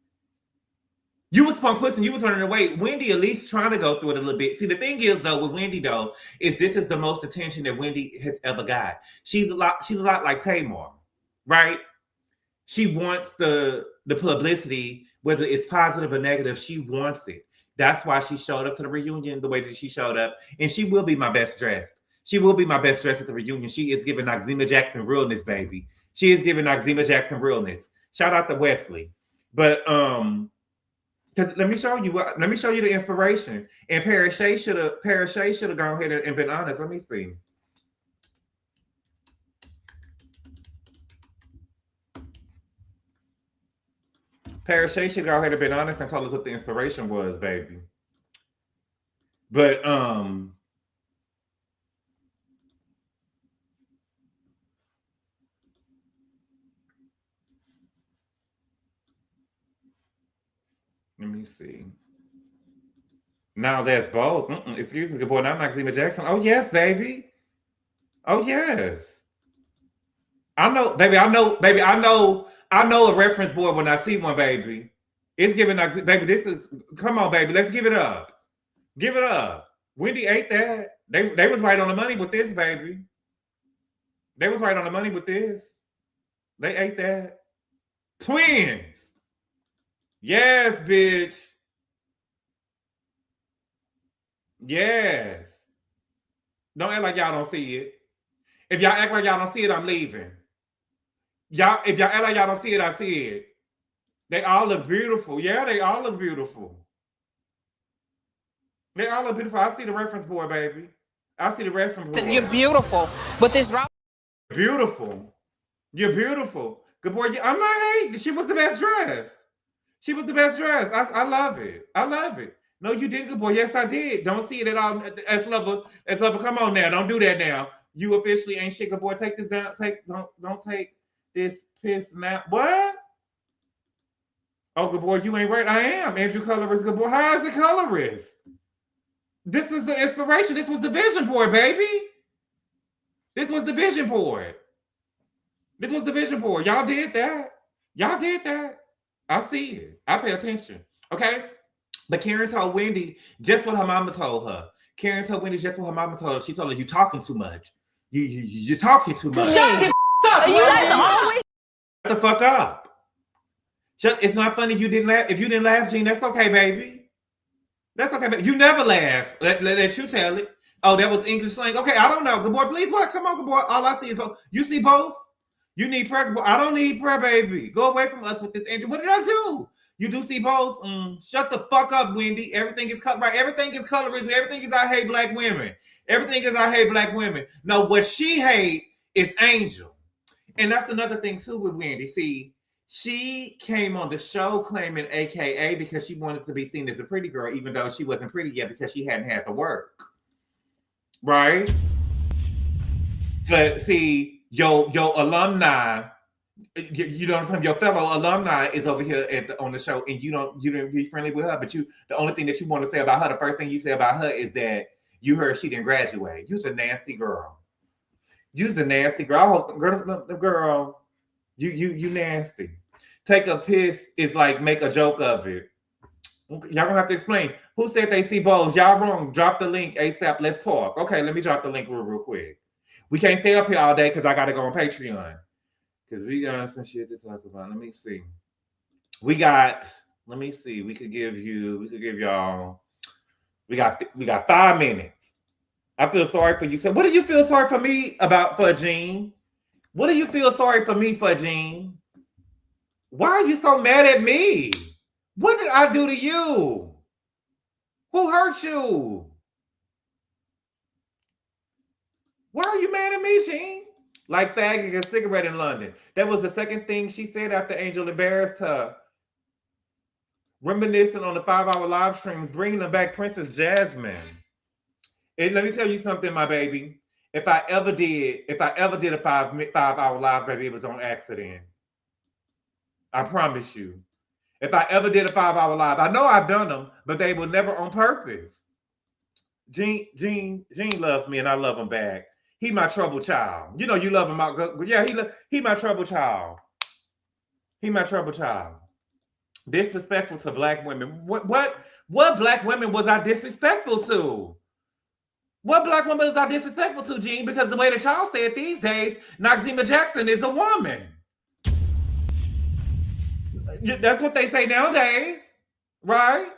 You was punk puss and you was running away. Wendy at least trying to go through it a little bit. See, the thing is though with Wendy though, is this is the most attention that Wendy has ever got. She's a lot like Tamar, right? She wants the publicity, whether it's positive or negative. She wants it. That's why she showed up to the reunion the way that she showed up. And she will be my best dressed. She will be my best dressed at the reunion. She is giving Noxzema Jackson realness, baby. She is giving Noxzema Jackson realness. Shout out to Wesley. But because let me show you the inspiration. And Paris Shay should have gone ahead and been honest. Let me see. Paris Shay should go ahead and been honest and told us what the inspiration was, baby. But let me see. Now that's both. Excuse me, good boy. Not Noxzema Jackson. Oh yes, baby. Oh yes. I know, baby. I know a reference board when I see one, baby. It's giving, baby. This is, come on, baby. Let's give it up. Give it up. Wendy ate that. They was right on the money with this, baby. They was right on the money with this. They ate that. Twins. Yes, bitch. Yes. Don't act like y'all don't see it. If y'all act like y'all don't see it, I'm leaving. If y'all act like y'all don't see it, I see it. They all look beautiful. Yeah, they all look beautiful. They all look beautiful. I see the reference board, baby. I see the reference board. You're beautiful. But this drop. Beautiful. You're beautiful. Good boy. I'm not hating. She was the best dressed. She was the best dressed. I love it. I love it. No, you did, good boy. Yes, I did. Don't see it at all. S Lover. Come on now. Don't do that now. You officially ain't shit, good boy. Take this down. Don't take this piss now. What? Oh, good boy, you ain't right. I am. Andrew Colorist, good boy. How is the colorist? This is the inspiration. This was the vision board, baby. This was the vision board. This was the vision board. Y'all did that. Y'all did that. I see it. I pay attention. Okay? But Karen told Wendy just what her mama told her. Karen told Wendy just what her mama told her. She told her, you talking too much. You're talking too much. Shut the up. You guys always shut the fuck up. It's not funny you didn't laugh. If you didn't laugh, Gene, that's okay, baby. That's okay, baby. You never laugh. Let you tell it. Oh, that was English slang. Okay, I don't know. Good boy, please, what? Come on, good boy. All I see is both. You see both? You need prayer, good boy. I don't need prayer, baby. Go away from us with this, Andrew. What did I do? You do see both? Shut the fuck up, Wendy. Everything is color. Right? Everything is colorism. Everything is I hate black women. Everything is I hate black women. No, what she hate is Angel. And that's another thing, too, with Wendy. See, she came on the show claiming AKA because she wanted to be seen as a pretty girl, even though she wasn't pretty yet because she hadn't had to work. Right? But see, your alumni, you know what I'm saying? Your fellow alumni is over here on the show, and you didn't be friendly with her. But the only thing that you want to say about her, the first thing you say about her is that you heard she didn't graduate. You's a nasty girl. You's a nasty girl. Girl, you nasty. Take a piss is like make a joke of it. Y'all gonna have to explain. Who said they see balls? Y'all wrong. Drop the link ASAP. Let's talk. Okay, let me drop the link real quick. We can't stay up here all day because I gotta go on Patreon. Because we got some shit to talk about. Let me see. We got 5 minutes. I feel sorry for you. So what do you feel sorry for me for, Gene? What do you feel sorry for me for, Gene? Why are you so mad at me? What did I do to you? Who hurt you? Why are you mad at me, Gene? Like fagging a cigarette in London. That was the second thing she said after Angel embarrassed her. Reminiscing on the 5-hour live streams, bringing them back Princess Jasmine. And let me tell you something, my baby. If I ever did a 5-hour live, baby, it was on accident. I promise you. If I ever did a 5-hour live, I know I've done them, but they were never on purpose. Gene loves me, and I love him back. He my trouble child. You know you love him out. Yeah, he my trouble child. He my trouble child. Disrespectful to black women. What black women was I disrespectful to? What black woman was I disrespectful to, Gene? Because the way that y'all say it these days, Noxzema Jackson is a woman. That's what they say nowadays, right?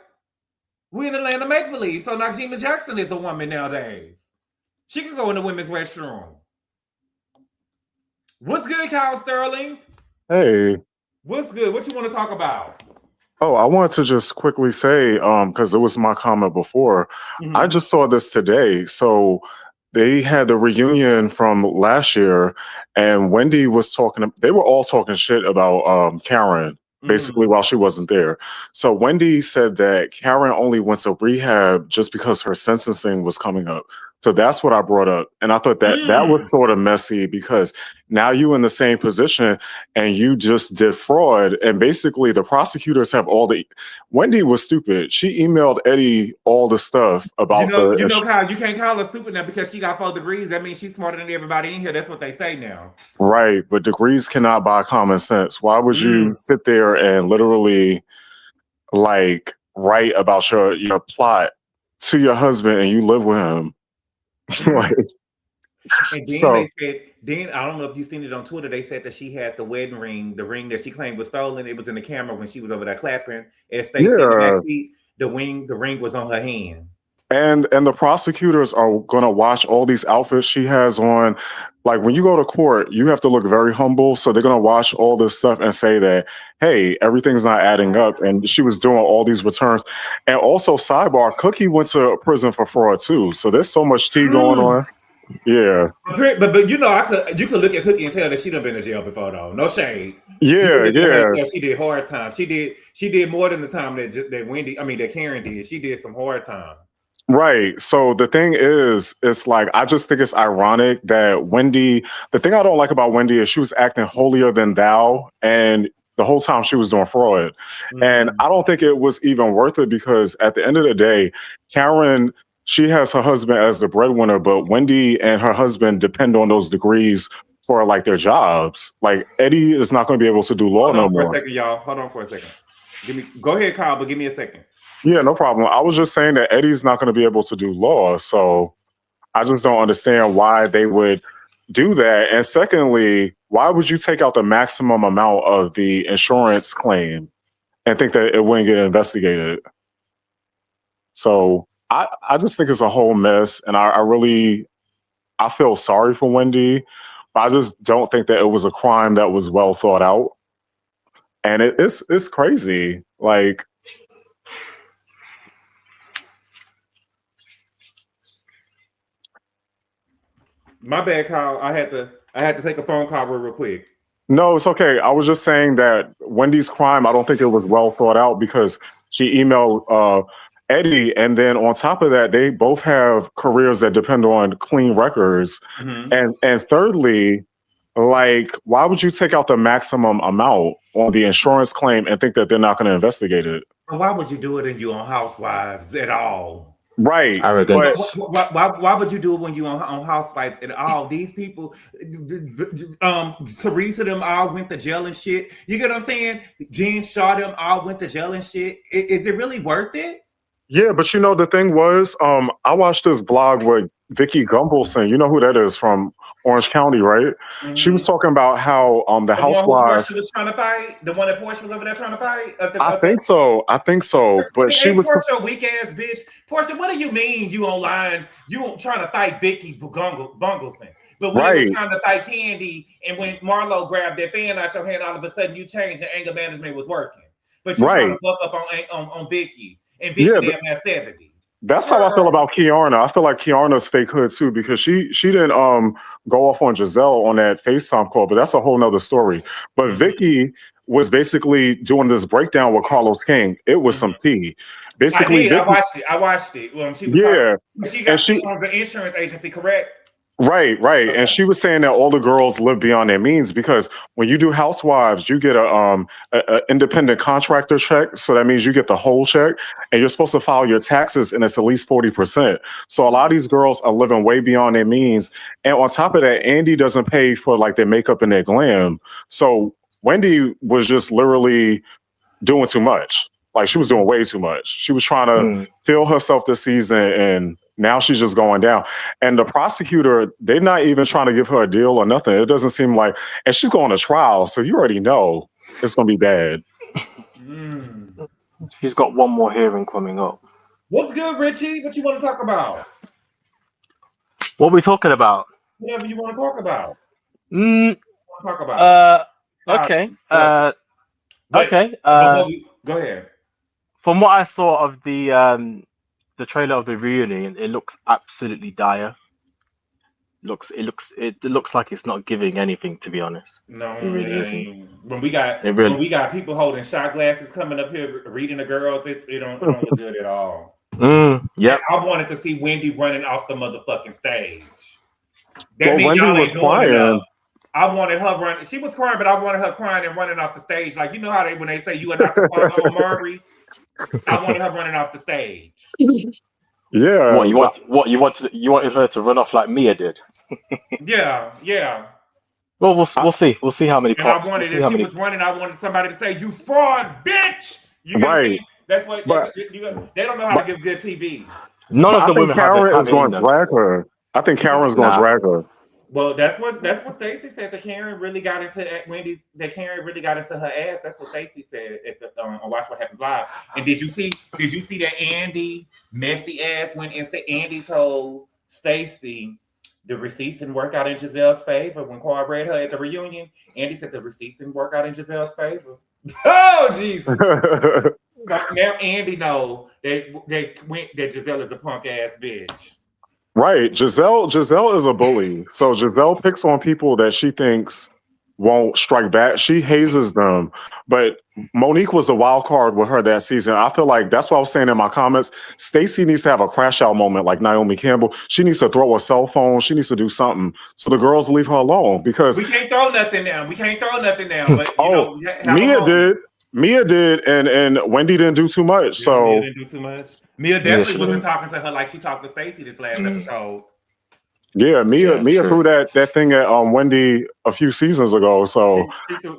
We in Atlanta make believe. So now Gina Jackson is a woman nowadays. She can go in the women's restroom. What's good, Kyle Sterling? Hey. What's good? What you want to talk about? Oh, I wanted to just quickly say, because it was my comment before, I just saw this today. So they had the reunion from last year, and Wendy was talking, they were all talking shit about Karen, basically, while she wasn't there. So Wendy said that Karen only went to rehab just because her sentencing was coming up. So that's what I brought up. And I thought that that was sort of messy because now you in the same position and you just did fraud. And basically the prosecutors have all the, Wendy was stupid. She emailed Eddie all the stuff about Kyle, you can't call her stupid now because she got 4 degrees. That means she's smarter than everybody in here. That's what they say now. Right. But degrees cannot buy common sense. Why would you sit there and literally like write about your plot to your husband and you live with him? Like, and then they said, I don't know if you've seen it on Twitter, they said that she had the wedding ring, the ring that she claimed was stolen. It was in the camera when she was over there clapping. And Stacey in the backseat, the ring was on her hand. And the prosecutors are gonna watch all these outfits she has on. Like when you go to court, you have to look very humble. So they're gonna watch all this stuff and say that, hey, everything's not adding up. And she was doing all these returns. And also, sidebar, Cookie went to prison for fraud too. So there's so much tea going on. Yeah. But you know, you could look at Cookie and tell that she done been in jail before though. No shade. Yeah. She did hard time. She did more than the time that Karen did. She did some hard time. Right. So the thing is, it's like, I just think it's ironic that Wendy, the thing I don't like about Wendy is she was acting holier than thou. And the whole time she was doing fraud. And I don't think it was even worth it because at the end of the day, Karen, she has her husband as the breadwinner, but Wendy and her husband depend on those degrees for like their jobs. Like Eddie is not going to be able to do law no more. Hold on for a second, y'all. Hold on for a second. Go ahead, Kyle, but give me a second. Yeah, no problem. I was just saying that Eddie's not going to be able to do law. So I just don't understand why they would do that. And secondly, why would you take out the maximum amount of the insurance claim and think that it wouldn't get investigated? So I just think it's a whole mess. And I feel sorry for Wendy, but I just don't think that it was a crime that was well thought out. And it's crazy. Like, my bad, Kyle. I had to take a phone call real quick. No, it's okay. I was just saying that Wendy's crime, I don't think it was well thought out because she emailed Eddie, and then on top of that, they both have careers that depend on clean records. And thirdly, like, why would you take out the maximum amount on the insurance claim and think that they're not going to investigate it? Why would you do it when you on Housewives at all? Right. But why would you do it when you on Housewives at all? These people, Teresa, them all went to jail and shit. You get what I'm saying? Jen Shaw, them all went to jail and shit. Is it really worth it? Yeah, but you know, the thing was, I watched this blog with Vicky Gumbelson. You know who that is from Orange County, right? She was talking about how the housewives. She was trying to fight. The one that Portia was over there trying to fight. I think so. But she was Portia, weak ass bitch. Portia, what do you mean you online? You trying to fight Vicky Bungleson? But when it was time to fight Candy, and when Marlo grabbed that fan out your hand, all of a sudden you changed and anger management was working. But you're trying to buck up on Vicky, and Vicky damn near 70. That's how I feel about Kiarna. I feel like Kiarna's fake hood too because she didn't go off on Giselle on that FaceTime call, but that's a whole nother story. But Vicky was basically doing this breakdown with Carlos King. It was some tea. Basically, I watched it. She owns an insurance agency, correct? Right. Okay. And she was saying that all the girls live beyond their means because when you do Housewives, you get a independent contractor check. So that means you get the whole check and you're supposed to file your taxes and it's at least 40%. So a lot of these girls are living way beyond their means. And on top of that, Andy doesn't pay for like their makeup and their glam. So Wendy was just literally doing too much. Like she was doing way too much. She was trying to fill herself this season and now she's just going down. And the prosecutor, they're not even trying to give her a deal or nothing. It doesn't seem like, and she's going to trial. So you already know it's going to be bad. She's got one more hearing coming up. What's good, Richie? What you want to talk about? What are we talking about? Whatever you want to talk about. Talk about. Okay. But Okay. Go ahead. From what I saw of the trailer of the reunion, it looks absolutely dire. It looks like it's not giving anything, to be honest. No, it really isn't. When we got people holding shot glasses coming up here reading the girls, it don't look good at all. Yeah. I wanted to see Wendy running off the motherfucking stage. That means Wendy was crying. I wanted her running. She was crying, but I wanted her crying and running off the stage. Like, you know how when they say you are not the father of Murray? I wanted her running off the stage. Yeah. You wanted her to run off like Mia did. Yeah. Well, we'll see. We'll see how many pops. I wanted if she was running, I wanted somebody to say, "You fraud, bitch!" You get right. That's what they don't know how to give good TV. None of the women Karen is going to drag her. I think Karen's going to drag her. Well, that's what Stacey said. That Karen really got into Wendy's. That Karen really got into her ass. That's what Stacey said at the on Watch What Happens Live. And did you see that Andy messy ass went and said Andy told Stacey the receipts didn't work out in Giselle's favor when Carl read her at the reunion? Andy said the receipts didn't work out in Giselle's favor. Oh Jesus! So now Andy know that Giselle is a punk ass bitch. Right. Giselle is a bully. So Giselle picks on people that she thinks won't strike back. She hazes them. But Monique was the wild card with her that season. I feel like that's what I was saying in my comments. Stacey needs to have a crash out moment like Naomi Campbell. She needs to throw a cell phone. She needs to do something so the girls leave her alone because we can't throw nothing down. But Mia did, and Wendy didn't do too much. Mia didn't do too much. Mia definitely wasn't talking to her like she talked to Stacey this last episode. Yeah, Mia threw that thing at Wendy a few seasons ago. So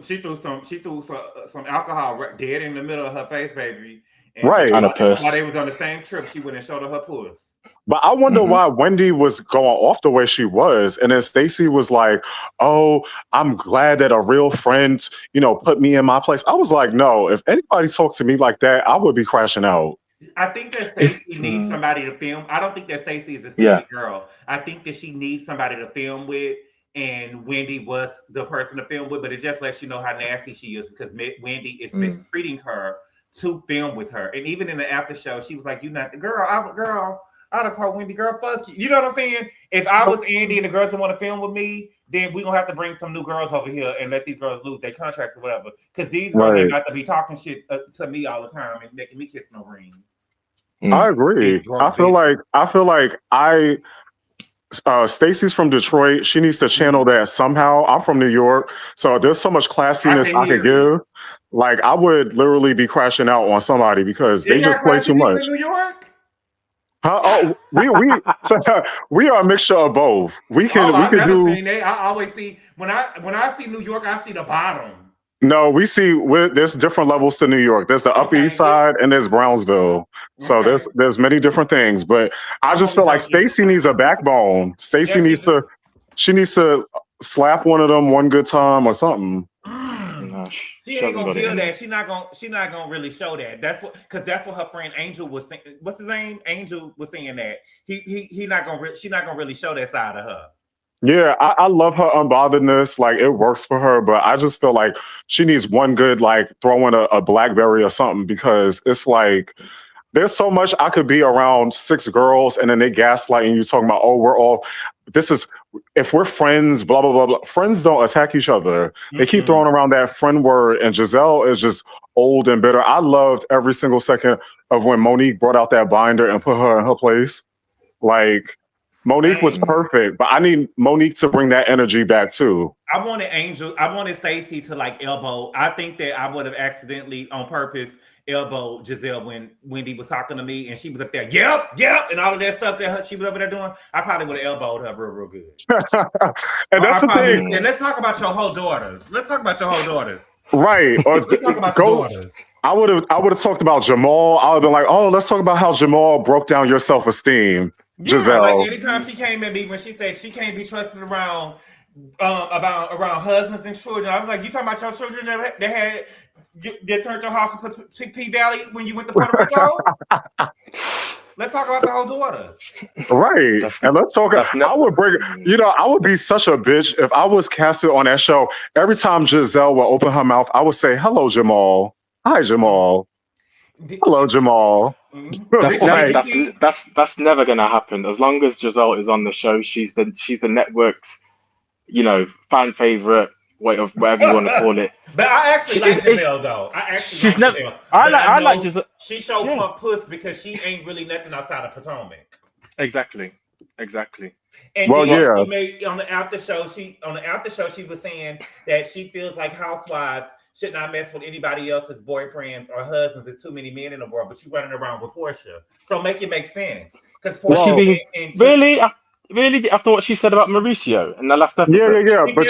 she threw some alcohol dead in the middle of her face, baby. And right. While they was on the same trip, she went and showed her puss. But I wonder why Wendy was going off the way she was. And then Stacey was like, oh, I'm glad that a real friend, put me in my place. I was like, no, if anybody talked to me like that, I would be crashing out. I think that Stacey needs somebody to film. I don't think that Stacey is a stupid girl. I think that she needs somebody to film with, and Wendy was the person to film with, but it just lets you know how nasty she is because Wendy is mistreating her to film with her. And even in the after show, she was like, "You not the girl. I'd have told Wendy, girl, fuck you." You know what I'm saying? If I was Andy and the girls don't want to film with me, then we're going to have to bring some new girls over here and let these girls lose their contracts or whatever. Because these girls ain't got to be talking shit to me all the time and making me kiss no ring. I agree. I feel like Stacey's from Detroit. She needs to channel that somehow. I'm from New York, so there's so much classiness I could give. Like I would literally be crashing out on somebody because they just play too much. In New York? Oh, we are a mixture of both. We can do. I always see when I see New York, I see the bottom. No, there's different levels to New York. There's the Upper East Side and there's Brownsville. So there's many different things. But I just feel like Stacey needs a backbone. Stacey needs to slap one of them one good time or something. She ain't gonna feel that. She not gonna really show that. That's what her friend Angel was saying. What's his name? Angel was saying that she not gonna really show that side of her. Yeah, I love her unbotheredness. Like it works for her, but I just feel like she needs one good throw in a BlackBerry or something because it's like there's so much I could be around 6 girls and then they gaslighting you talking about, oh, if we're friends, blah, blah, blah, blah. Friends don't attack each other. They keep throwing around that friend word and Giselle is just old and bitter. I loved every single second of when Monique brought out that binder and put her in her place. Like Monique was perfect, but I need Monique to bring that energy back too. I wanted Stacey to elbow. I think that I would have accidentally on purpose elbowed Giselle when Wendy was talking to me and she was up there, yep, and all of that stuff that she was over there doing. I probably would have elbowed her real good. And that's the thing. Let's talk about your whole daughters. Right. Or let's talk about the daughters. I would have talked about Jamal. I would have been like, oh, let's talk about how Jamal broke down your self-esteem. Giselle. Like anytime she came at me when she said she can't be trusted around husbands and children, I was like, you talking about your children that turned your house into P Valley when you went to Puerto Rico? Let's talk about the whole daughters. Right. And let's talk. I would bring, I would be such a bitch if I was casted on that show. Every time Giselle would open her mouth, I would say, "Hello, Jamal. Hi, Jamal. Hello, Jamal." That's never gonna happen. As long as Giselle is on the show, she's the network's, fan favorite, whatever you want to call it. But I actually like Giselle though. Giselle. I like Giselle. She showed pump puss because she ain't really nothing outside of Potomac. Exactly. And she made on the after show. She was saying that she feels like housewives should not mess with anybody else's boyfriends or husbands. There's too many men in the world, but you running around with Portia. So make it make sense. Because Portia really after what she said about Mauricio in the last episode. Yeah. But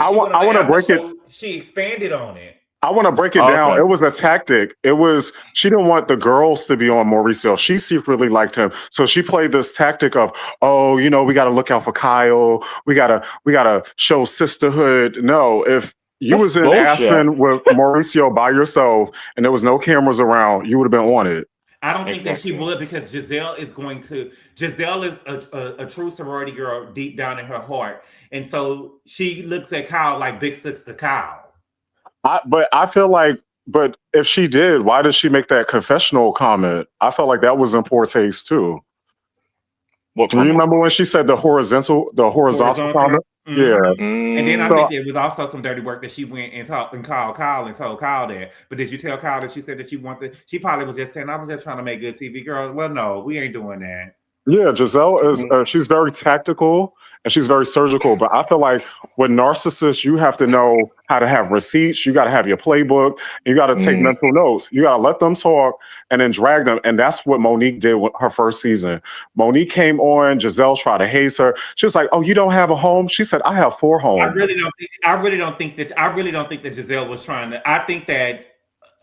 I want to break it. She expanded on it. I want to break it down. Okay. It was a tactic. She didn't want the girls to be on Mauricio. She secretly liked him. So she played this tactic of, we got to look out for Kyle. We got to show sisterhood. No, if you was in Aspen with Mauricio by yourself and there was no cameras around, you would have been on it. I don't think that she would, because Giselle is a true sorority girl deep down in her heart. And so she looks at Kyle like big sister Kyle. But if she did, why did she make that confessional comment? I felt like that was in poor taste too. Do you remember when she said the horizontal comment? Mm-hmm. Yeah. And then I think there was also some dirty work that she went and called Kyle and told Kyle that. But did you tell Kyle that she said that she probably was just saying, I was just trying to make good TV, girl. Well, no, we ain't doing that. Yeah, Giselle is she's very tactical and she's very surgical. But I feel like with narcissists, you have to know how to have receipts. You got to have your playbook. You got to take mental notes. You got to let them talk and then drag them. And that's what Monique did with her first season. Monique came on. Giselle tried to haze her. She was like, "Oh, you don't have a home?" She said, "I have 4 homes." I really don't think that Giselle was trying to. I think that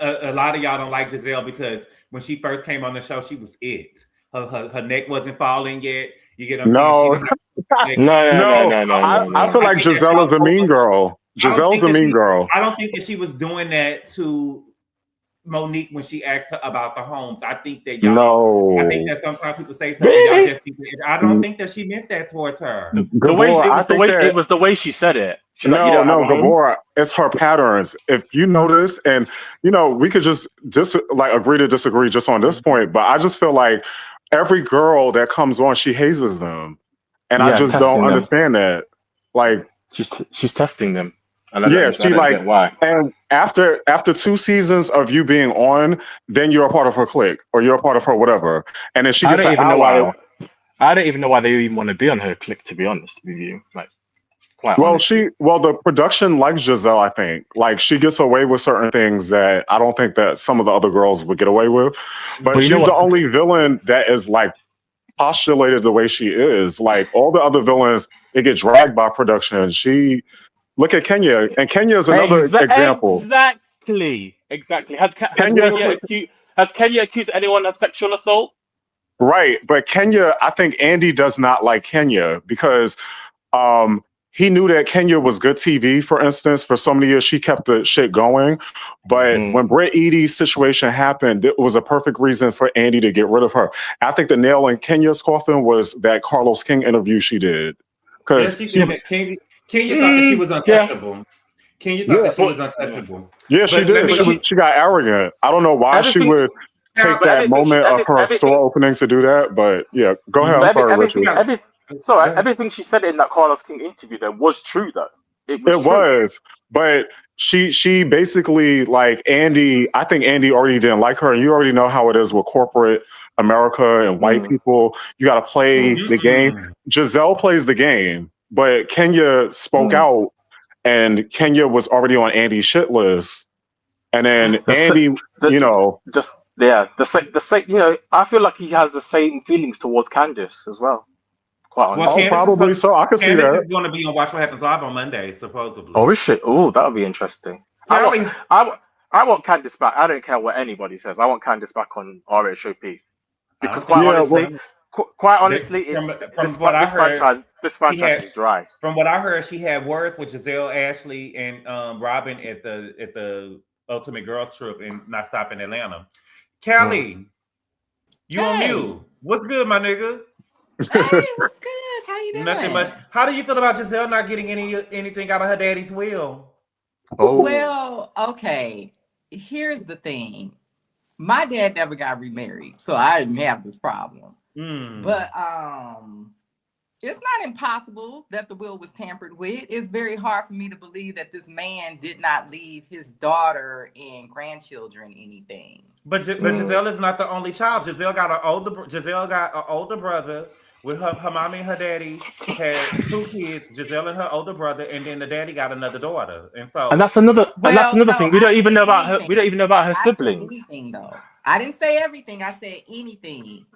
a lot of y'all don't like Giselle because when she first came on the show, she was it. Her neck wasn't falling yet. You get what I'm saying? No. I feel like Giselle is a mean girl. Giselle's a mean girl. I don't think that she was doing that to Monique when she asked her about the homes. I think that I think that sometimes people say something. Y'all just think I don't think that she meant that towards her. It was the way she said it. Gabor, it's her patterns. If you notice, and we could just agree to disagree just on this point, but I just feel like every girl that comes on, she hazes them, and I just don't understand that. Like she's testing them. Why? And after 2 seasons of you being on, then you're a part of her clique or you're a part of her whatever, and then she gets an ally. I don't even know why they even want to be on her clique, to be honest with you. Like, the production likes Giselle, I think. Like, she gets away with certain things that I don't think that some of the other girls would get away with. But she's the only villain that is like postulated the way she is. Like, all the other villains, they get dragged by production. Look at Kenya, and Kenya is another example. Exactly. Has Kenya accused anyone of sexual assault? Right, but Kenya, I think Andy does not like Kenya because he knew that Kenya was good TV, for instance. For so many years, she kept the shit going. But when Britt Edie's situation happened, it was a perfect reason for Andy to get rid of her. I think the nail in Kenya's coffin was that Carlos King interview she did. Because Kenya thought that she was untouchable. Kenya thought that she was untouchable. Yeah, she did. She got arrogant. I don't know why she would take that moment of her store opening to do that. But yeah, go ahead. I'm sorry, Richard. Everything she said in that Carlos King interview though was true though. It was, but she basically, like, Andy, I think Andy already didn't like her, and you already know how it is with corporate America and white people. You got to play the game. Giselle plays the game, but Kenya spoke out, and Kenya was already on Andy's shit list, and then Andy, the same. I feel like he has the same feelings towards Candace as well. Probably so. I can see that. Candace is going to be on Watch What Happens Live on Monday, supposedly. Oh, is she? Oh, that would be interesting. I want Candace back. I don't care what anybody says. I want Candace back on RHOP. Because quite honestly, this franchise is dry. From what I heard, she had words with Giselle, Ashley, and Robin at the Ultimate Girls Trip and not stop in Atlanta. Kelly, You on mute. What's good, my nigga? Hey, what's good? How you doing? Nothing much. How do you feel about Giselle not getting anything out of her daddy's will? Oh. Well, okay. Here's the thing. My dad never got remarried, so I didn't have this problem. But it's not impossible that the will was tampered with. It's very hard for me to believe that this man did not leave his daughter and grandchildren anything. But Giselle is not the only child. Giselle got an older brother with her mommy and her daddy had 2 kids. Giselle and her older brother, and then the daddy got another daughter. And that's another thing. We don't even know about her. We don't even know about her siblings. Anything though. I didn't say everything. I said anything.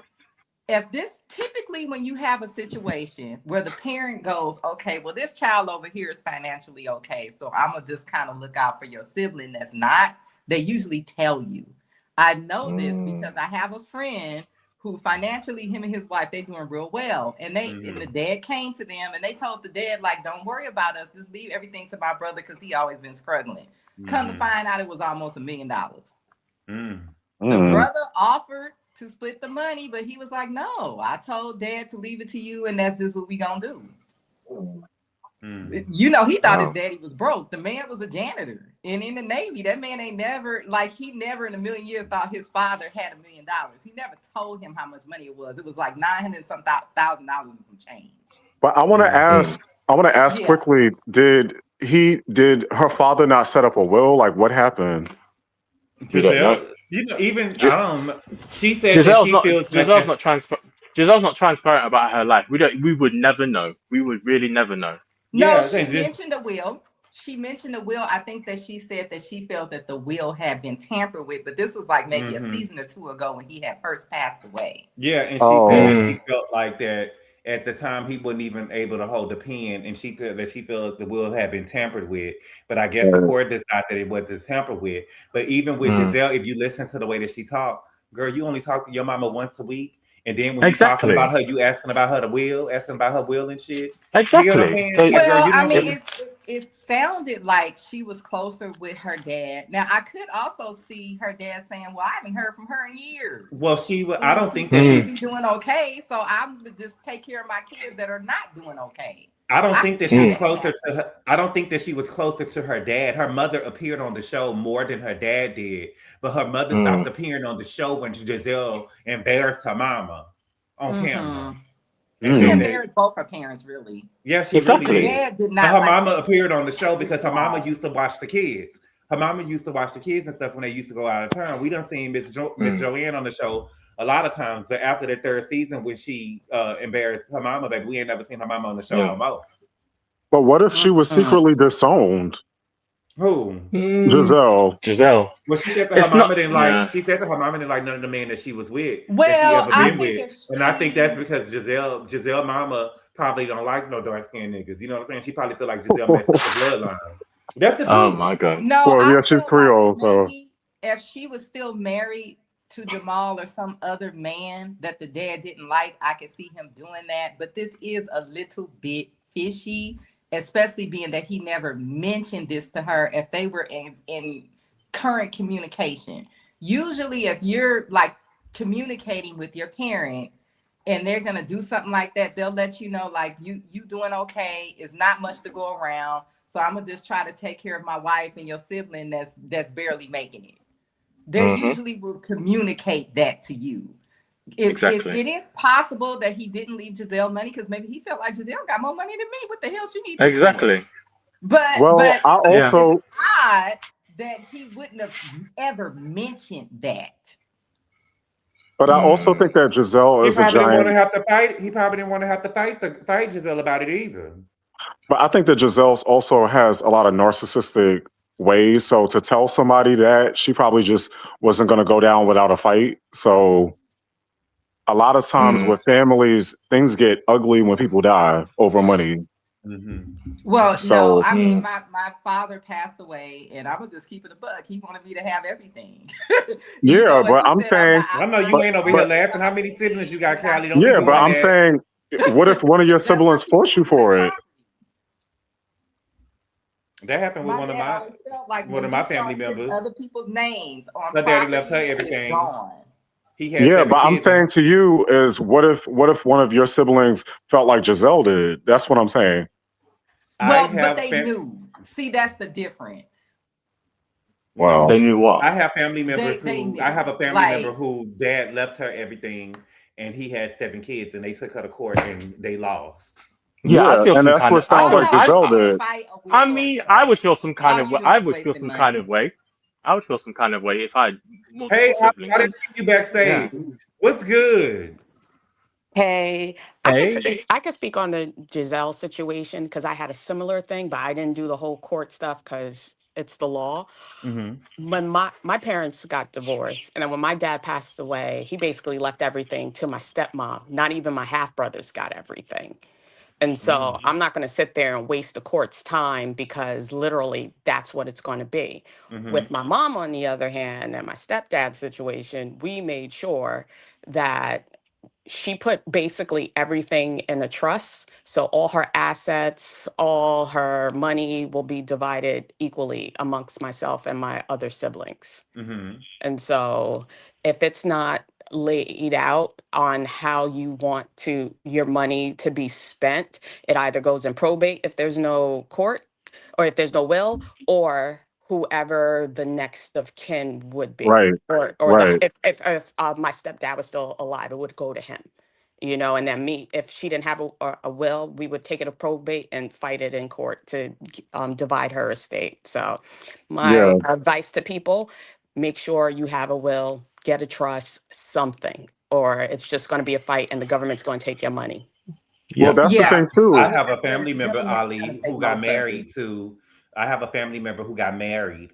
If this typically when you have a situation where the parent goes, okay, well, this child over here is financially okay, so I'm gonna just kind of look out for your sibling that's not, they usually tell you. I know this because I have a friend who financially, him and his wife, they doing real well. And and the dad came to them and they told the dad, like, don't worry about us, just leave everything to my brother because he always been struggling. Come to find out it was almost $1 million. The brother offered to split the money, but he was like, no, I told dad to leave it to you and that's just what we gonna do. You know, he thought his daddy was broke. The man was a janitor and in the Navy. That man ain't never, like, he never in a million years thought his father had $1 million. He never told him how much money it was. It was like $900,000 and some change. But I want to ask quickly, did her father not set up a will? Like, what happened? Giselle, she said Giselle's not transparent about her life. We would never know. We would really never know. No, she mentioned a will. She mentioned a will. I think that she said that she felt that the will had been tampered with, but this was like maybe a season or 2 ago when he had first passed away. Yeah, and she said that she felt like that at the time he wasn't even able to hold the pen, and she said that she felt the will had been tampered with. But I guess the court decided that it wasn't tampered with. But even with Giselle, if you listen to the way that she talked, girl, you only talk to your mama once a week. And then when you're talking about her, you asking about her asking about her will and shit. Exactly. You know what I'm saying? Well, I mean, it sounded like she was closer with her dad. Now, I could also see her dad saying, well, I haven't heard from her in years. Well, I don't think that she's doing okay. So I'm just take care of my kids that are not doing okay. I don't think that she's closer to her. I don't think that she was closer to her dad. Her mother appeared on the show more than her dad did, but her mother stopped appearing on the show when Giselle embarrassed her mama on camera. And she embarrassed both her parents, really. Yeah, she really did. Dad did not. Her mama appeared on the show because her mama used to watch the kids. Her mama used to watch the kids and stuff when they used to go out of town. We done seen Miss Joanne on the show a lot of times, but after the 3rd season when she embarrassed her mama, baby, we ain't never seen her mama on the show no more. But what if she was secretly disowned? Who? Giselle. Well, she said that her mama didn't like. She said that her mama didn't like none of the men that she was with. Well, I think that's because Giselle mama probably don't like no dark skinned niggas. You know what I'm saying? She probably feel like Giselle messed up the bloodline. That's the truth. Oh my god. No, well, yeah, she's Creole, so if she was still married to Jamal or some other man that the dad didn't like, I could see him doing that. But this is a little bit fishy, especially being that he never mentioned this to her if they were in current communication. Usually if you're like communicating with your parent and they're gonna do something like that, they'll let you know, like, you doing okay, it's not much to go around, so I'm gonna just try to take care of my wife and your sibling that's barely making it. They usually will communicate that to you. It is possible that he didn't leave Giselle money because maybe he felt like Giselle got more money than me. What the hell she needs? Exactly. But I also it's odd that he wouldn't have ever mentioned that. But I also think that Giselle is a giant. He probably didn't want to have to fight Giselle about it either. But I think that Giselle also has a lot of narcissistic ways. So to tell somebody that, she probably just wasn't going to go down without a fight. So a lot of times with families, things get ugly when people die over money. Well, no, I mean, my father passed away, and I would just keep it a buck. He wanted me to have everything. Yeah, but I'm saying, I know you ain't over here laughing. How many siblings you got, Callie? Yeah, but I'm saying, what if one of your siblings forced you for it? That happened with one of my family members. Other people's names on her daddy left her everything. He had Yeah, 7 but I'm kids. saying to you is what if one of your siblings felt like Giselle did? That's what I'm saying. Well, but they knew. See, that's the difference. Wow. They knew what? I have family members They who knew. I have a family member who dad left her everything, and he had 7 kids, and they took her to court and they lost. Yeah, I feel and some that's kind what of. sounds like Giselle did. I mean, I would feel some kind of way. I would feel some kind of way. I would feel some kind of way if I had multiple siblings. I didn't see you backstage. Yeah. What's good? Hey, I could speak on the Giselle situation because I had a similar thing, but I didn't do the whole court stuff because it's the law. When my parents got divorced, and then when my dad passed away, he basically left everything to my stepmom. Not even my half brothers got everything. And so I'm not going to sit there and waste the court's time because literally that's what it's going to be. With my mom, on the other hand, and my stepdad's situation, we made sure that she put basically everything in a trust. So all her assets, all her money will be divided equally amongst myself and my other siblings. And so if it's not laid out on how you want your money to be spent, it either goes in probate if there's no court or if there's no will, or whoever the next of kin would be. Right. Or right. if my stepdad was still alive, it would go to him. And then if she didn't have a will, we would take it to probate and fight it in court to divide her estate. So my advice to people, make sure you have a will, get a trust, something, or it's just going to be a fight and the government's going to take your money. Well, that's the thing too. I have a family member, Ali, who got married to. I have a family member who got married,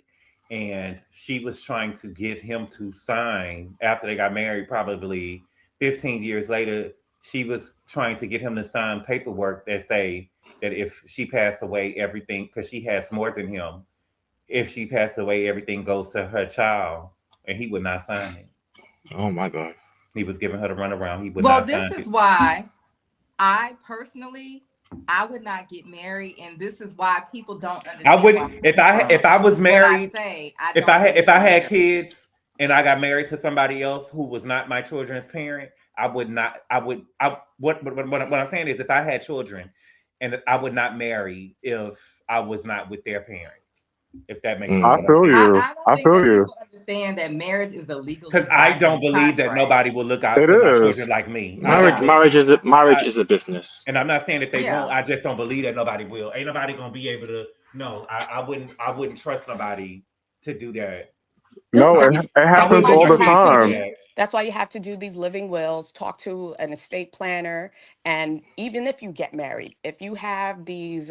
and she was trying to get him to sign after they got married, probably 15 years later. She was trying to get him to sign paperwork that say that if she passed away, everything, because she has more than him, if she passed away, everything goes to her child, and he would not sign it. Oh my God. He was giving her the runaround. He would not sign it. Well, this is why I personally, I would not get married, and this is why people don't understand. I wouldn't if I was married. If I had kids and I got married to somebody else who was not my children's parent, I would not. What I'm saying is, if I had children, and I would not marry if I was not with their parents. If that makes sense. I feel you. I feel you. People understand that marriage is illegal. Because I don't believe that nobody will look out for my children like me. Marriage is a business. And I'm not saying that they won't. I just don't believe that nobody will. Ain't nobody gonna be able to. No, I wouldn't trust nobody to do that. No, it happens all the time. That's why you have to do these living wills, talk to an estate planner, and even if you get married, if you have these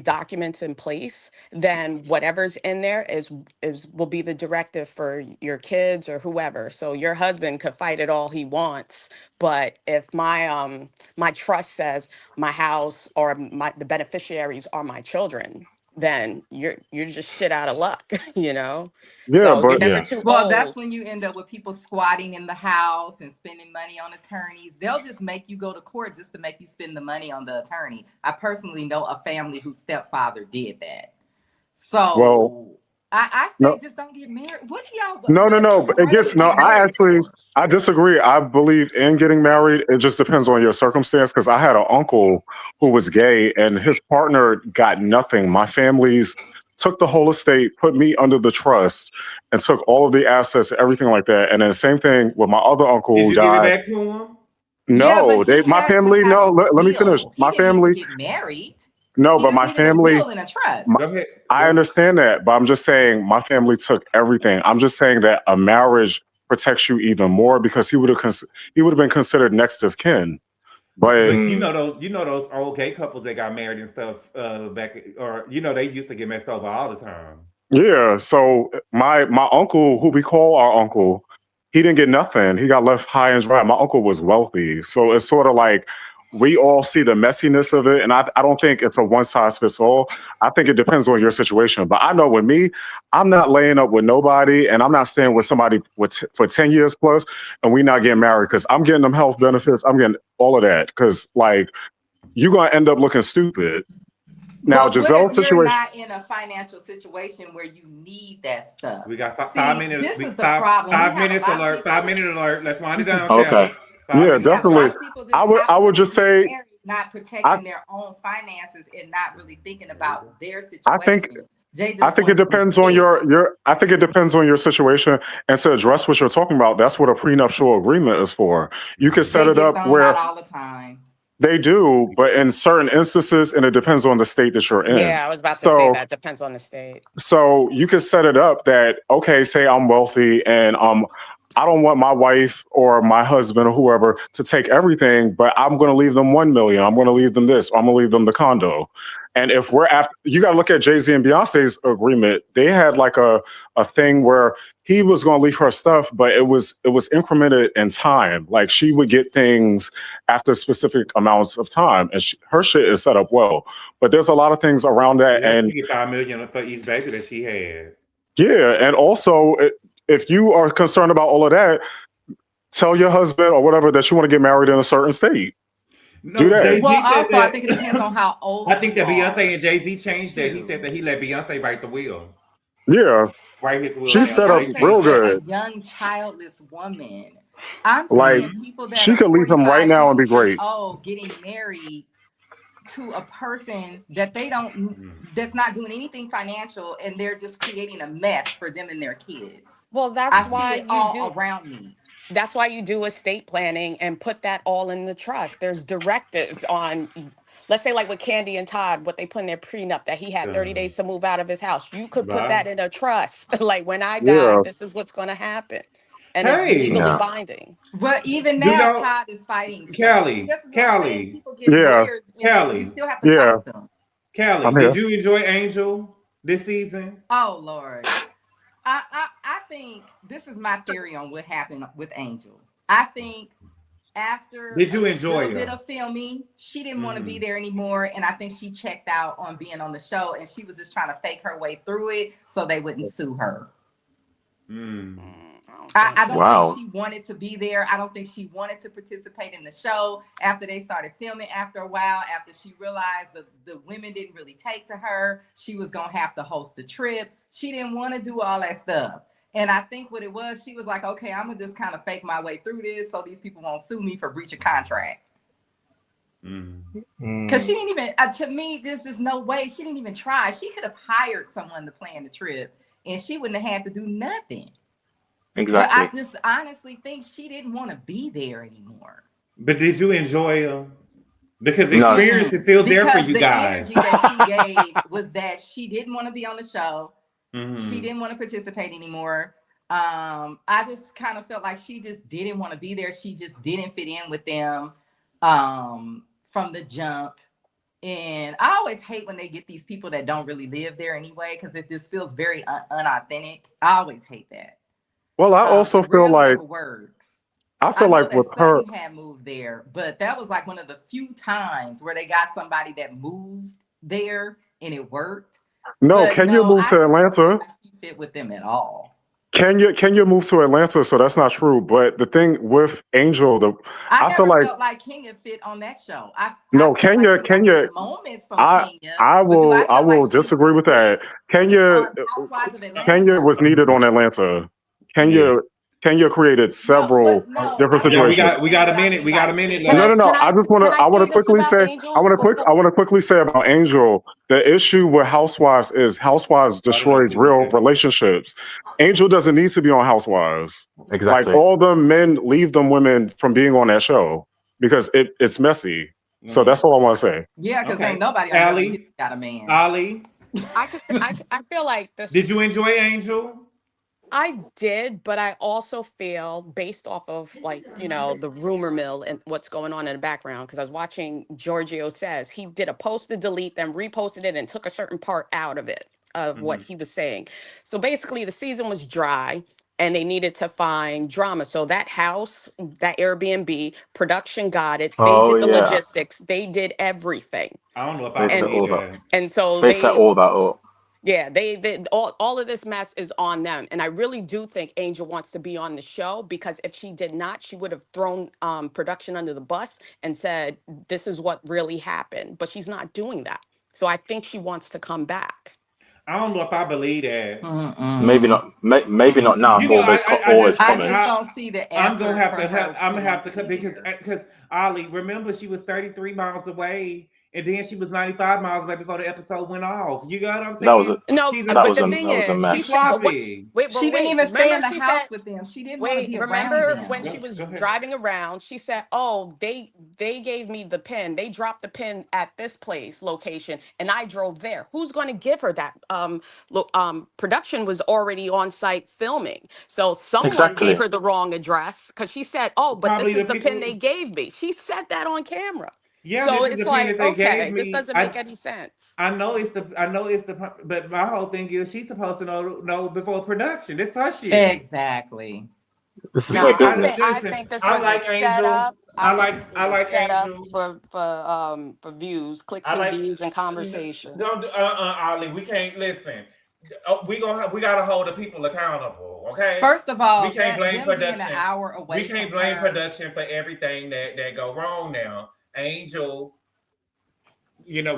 documents in place, then whatever's in there will be the directive for your kids or whoever. So your husband could fight it all he wants, but if my trust says my house or the beneficiaries are my children, then you're just shit out of luck, Yeah, so but you're never too well, old. that's when you end up with people squatting in the house and spending money on attorneys. They'll just make you go to court just to make you spend the money on the attorney. I personally know a family whose stepfather did that. So I say just don't get married. What do y'all? No. But it gets I disagree. I believe in getting married. It just depends on your circumstance. Because I had an uncle who was gay, and his partner got nothing. My family's took the whole estate, put me under the trust, and took all of the assets, everything like that. And then same thing with my other uncle who died. Did you give it back to him? No, my family. No, let me finish. My family get married. No, but my family. In a trust. I understand that, but I'm just saying my family took everything. I'm just saying that a marriage protects you even more because he would have been considered next of kin. But you know those old gay couples that got married and stuff back, or they used to get messed over all the time. Yeah, so my uncle, who we call our uncle, he didn't get nothing. He got left high and dry. My uncle was wealthy, so it's sort of like we all see the messiness of it, and I don't think it's a one size fits all. I think it depends on your situation. But I know with me, I'm not laying up with nobody, and I'm not staying with somebody for 10 years plus, and we not getting married because I'm getting them health benefits. I'm getting all of that because like you're gonna end up looking stupid. Now, But what Giselle's if you're situation. not in a financial situation where you need that stuff? We got See, 5 minutes. this is the problem. We Five have a minutes lot of alert. people. 5 minute alert. Let's wind it down, Okay. Kelly. Yeah, We have a lot definitely. of people I just would happen just to be say married, not I protecting their own finances and not really thinking about their I think situation. Jay I just think it wants to be depends on fixed. your I think it depends on your situation. And to address what you're talking about, that's what a prenuptial agreement is for. You can set They it get up thrown out where all the time. they do, but in certain instances, and it depends on the state that you're in. Yeah, I was about to say So that depends on the state. so you could set it up that, okay, say I'm wealthy and I don't want my wife or my husband or whoever to take everything, but I'm going to leave them 1 million. I'm going to leave them this. Or I'm going to leave them the condo. And if we're after, you got to look at Jay-Z and Beyonce's agreement. They had like a thing where he was going to leave her stuff, but it was incremented in time. Like she would get things after specific amounts of time, and her shit is set up well. But there's a lot of things around that, Yeah, and she get 5 million for each baby that she had. yeah, and also if you are concerned about all of that, tell your husband or whatever that you want to get married in a certain state. Do No, that. Jay Well, Z said also, I think it that. depends on how old I think you that are, Beyonce and Jay Z changed that. He said too. that he let Beyonce write the will, Yeah, write his will she's But down. set So up they Beyonce real changed is that. a good. young, childless woman. I'm Like seeing people that she are could leave him right 45, now and 50 be years great. old getting married to a person that they don't, Mm. that's not doing anything financial, and they're just creating a mess for them and their kids. Well, I that's see why it you all do around me. that's why you do estate planning and put that all in the trust. There's directives on, let's say, like with Candy and Todd, what they put in their prenup that he had 30 days to move out of his house. You could put Bye. that in a trust. Like when I die, Yeah, this is what's going to happen. And it's Hey, legally Yeah. binding. But even do now, y'all, Todd is fighting stuff. See, Callie, this is what I'm saying. Callie, People get yeah, lawyers, and you Callie, still have to yeah. fight them. Callie? I'm Did here. you enjoy Angel this season? Oh Lord. I think this is my theory on what happened with Angel. I think after Did a you enjoy little bit her? of filming, she didn't want to be Mm-hmm. there anymore. And I think she checked out on being on the show, and she was just trying to fake her way through it so they wouldn't sue her. Mm. I So. don't think Wow. she wanted to be there. I don't think she wanted to participate in the show after they started filming. After a while, after she realized the women didn't really take to her, she was going to have to host the trip. She didn't want to do all that stuff. And I think what it was, she was like, okay, I'm going to just kind of fake my way through this so these people won't sue me for breach of contract. Because she didn't even, to me, this is no way. She didn't even try. She could have hired someone to plan the trip, and she wouldn't have had to do nothing. But I Exactly. just honestly think she didn't want to be there anymore. But did you enjoy her? Because the No. experience is still there for Because you the guys. energy that she gave was that she didn't want to be on the show. She Mm-hmm. didn't want to participate anymore. I just kind of felt like she just didn't want to be there. She just didn't fit in with them from the jump. And I always hate when they get these people that don't really live there anyway, because if this feels very unauthentic, I always hate that. Well, I also It feel rarely like ever works. I I feel know like with that her, Sutton had moved there, but that was like one of the few times where they got somebody that moved there and it worked. no, But Kenya no, moved I to just don't feel Atlanta. like she fit with them at all. Kenya moved to Atlanta, so that's not true. But the thing with Angel, I I feel never like felt like Kenya fit on that show. I no, felt like I Kenya. get moments from I Kenya, I but do will I feel like she disagree with that. fit Kenya on Housewives of Atlanta? Kenya No. was needed on Atlanta. Yeah. Kenya created No, several but no, different I'm Yeah, not we situations. got just we saying got a what I minute. mean We got by a minute fit. No, no, left. no. I just want Can to. I I want say to this quickly about say. I Angel want to before? I want to quickly say about Angel. The issue with Housewives is Housewives Started on destroys real Tuesday. relationships. Angel doesn't need to be on Housewives. Like Exactly. all the men leave them women from being on that show because it's messy. So that's all I want to say. Yeah, because ain't Okay. nobody on Beverly Hills Allie, got a man. Ollie, I feel like this. did you enjoy Angel? I did, but I also feel based off of like, the rumor mill and what's going on in the background. Because I was watching Giorgio Says he did a post to delete, then reposted it and took a certain part out of it, of what he was saying. So basically, the season was dry and they needed to find drama. So that house, that Airbnb, production got it. They Oh did the yeah. logistics, they did everything. I don't know if I They set And believe all that. that. and so They set all that up. yeah, they all of this mess is on them. And I really do think Angel wants to be on the show because if she did not, she would have thrown production under the bus and said, this is what really happened. But she's not doing that. So I think she wants to come back. I don't know if I believe that. Maybe not. Maybe not now. You know, I just don't see the effort. I'm gonna have to cut because Ollie, remember she was 33 miles away, and then she was 95 miles away before the episode went off. You got what I'm saying? That was the thing is, she's sloppy. She didn't even stay in the house with them. She didn't want to be around them. When she was driving around, she said, "Oh, they gave me the pin. They dropped the pin at this location, and I drove there. Who's going to give her that?" Production was already on site filming, so someone gave her the wrong address because she said, "Oh, but Probably this is the pin they gave me." She said that on camera. Yeah, so this it's is the like, pin that they okay, gave me. this doesn't make any sense. I know it's the, but my whole thing is she's supposed to know before production. This her shit. Exactly. No, I think this was a setup. I like Angel for views, clicks and views and conversation. Don't Ollie, we can't listen. We gotta hold the people accountable, okay? First of all, we can't blame production. An hour away we can't blame production for everything that go wrong now. Angel, you know,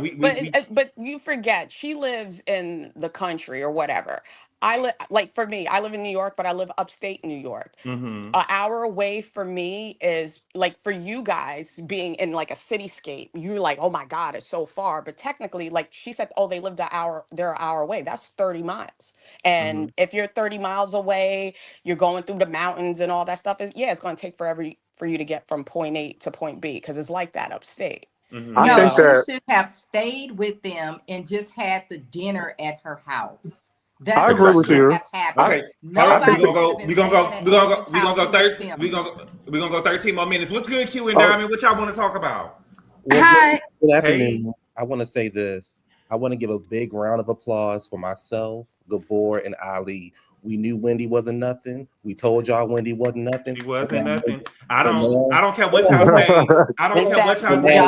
but you forget she lives in the country or whatever. I live in New York, but I live upstate New York. Mm-hmm. An hour away for me is like, for you guys being in like a cityscape, you're like, oh my God, it's so far. But technically, like she said, oh, they're an hour away. That's 30 miles. And if you're 30 miles away, you're going through the mountains and all that stuff. It's going to take forever for you to get from point A to point B, because it's like that upstate. Mm-hmm. No, she should have stayed with them and just had the dinner at her house. I agree with you. Okay, we're gonna go 13 more minutes. What's good, Q and Diamond? What y'all want to talk about? Hi. Good afternoon. I want to say this. I want to give a big round of applause for myself, Gabor, and Ali. We knew Wendy wasn't nothing. We told y'all Wendy wasn't nothing. She wasn't nothing. I don't care what y'all say. I don't care what y'all say.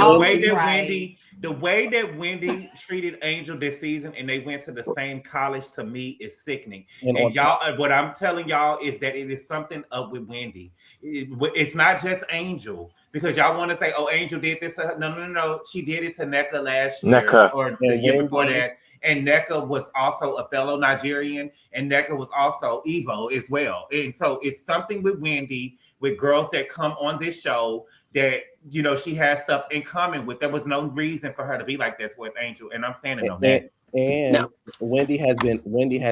The way that Wendy treated Angel this season, and they went to the same college, to me is sickening. And y'all, what I'm telling y'all is that it is something up with Wendy. It's not just Angel, because y'all want to say, "Oh, Angel did this." No. She did it to Nneka last year or the year before that. And Nneka was also a fellow Nigerian, and Nneka was also Igbo as well. And so it's something with Wendy, with girls that come on this show that, you know, she has stuff in common with. There was no reason for her to be like that towards Angel, and I'm standing on that. And Wendy has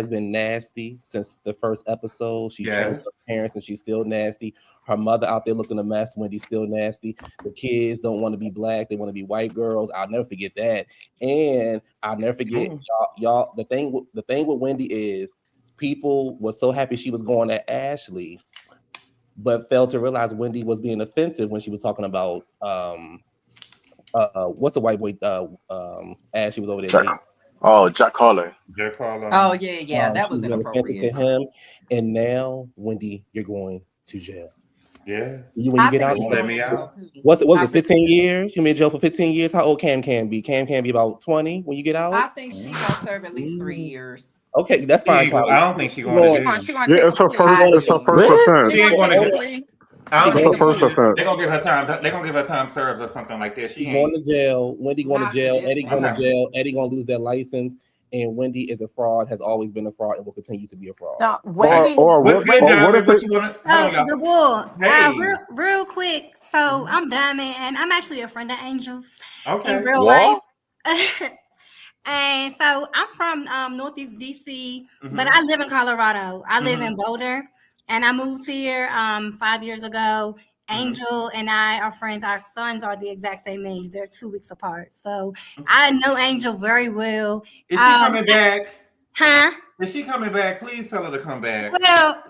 been nasty since the first episode. She changed her parents, and she's still nasty. Her mother out there looking a mess. Wendy's still nasty. The kids don't want to be black; they want to be white girls. I'll never forget that. And I'll never forget y'all. The thing with Wendy is, people were so happy she was going at Ashley, but failed to realize Wendy was being offensive when she was talking about what's the white boy Ashley was over there. Jack Harlow. Oh yeah, that was inappropriate to him. And now, Wendy, you're going to jail. Yeah. When you get out, let me out. What's it? 15 years? You in jail for 15 years? How old Cam can be? Cam can be about 20 when you get out. I think she gonna serve at least 3 years. Okay, that's fine. I don't think she's going to do. It's her first offense. She ain't going to. It's her first offense. They're gonna give her time. They're gonna give her time served or something like that. She's going to jail. Wendy going to jail. Eddie going to jail. Eddie gonna lose their license. And Wendy is a fraud, has always been a fraud, and will continue to be a fraud. Now, Wendy, real quick. So I'm Diamond, and I'm actually a friend of Angel's in real life. And so I'm from Northeast DC, but I live in Colorado. I live in Boulder, and I moved here 5 years ago. Angel and I are friends. Our sons are the exact same age. They're 2 weeks apart. So I know Angel very well. Is she coming back? Huh? Is she coming back? Please tell her to come back. Well,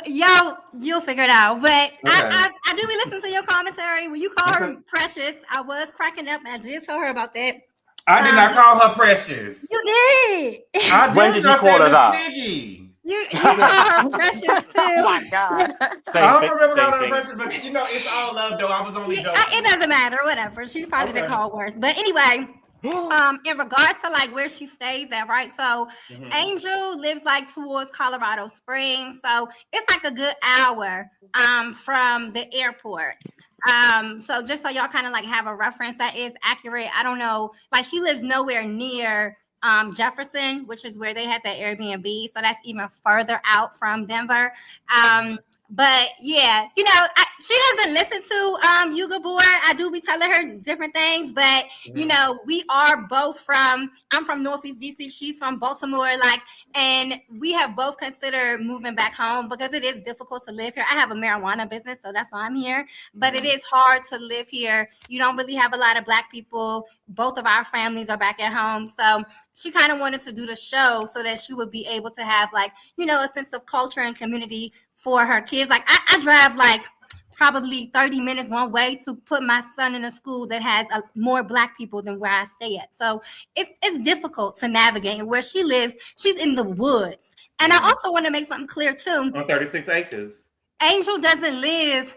you'll figure it out. But I do be listening to your commentary. When you call her Precious, I was cracking up. I did tell her about that. I did not call her Precious. You did. When did you call her that? You call her Precious too. Oh my God. I don't remember calling her Precious, but you know, it's all love though. I was only joking. It doesn't matter, whatever. She probably been called worse. But anyway, in regards to like where she stays at, right? So Angel lives like towards Colorado Springs. So it's like a good hour from the airport. So just so y'all kind of like have a reference that is accurate. I don't know, like she lives nowhere near Jefferson, which is where they had that Airbnb. So that's even further out from Denver. But yeah, you know, she doesn't listen to GGABOR. I do be telling her different things, but you know, we are both I'm from Northeast DC. She's from Baltimore, like, and we have both considered moving back home because it is difficult to live here. I have a marijuana business, so that's why I'm here. But it is hard to live here. You don't really have a lot of Black people. Both of our families are back at home, so she kind of wanted to do the show so that she would be able to have, like, you know, a sense of culture and community for her kids. Like I drive like probably 30 minutes one way to put my son in a school that has more Black people than where I stay at. So it's difficult to navigate. And where she lives, she's in the woods. And I also want to make something clear too. On 36 acres. Angel doesn't live,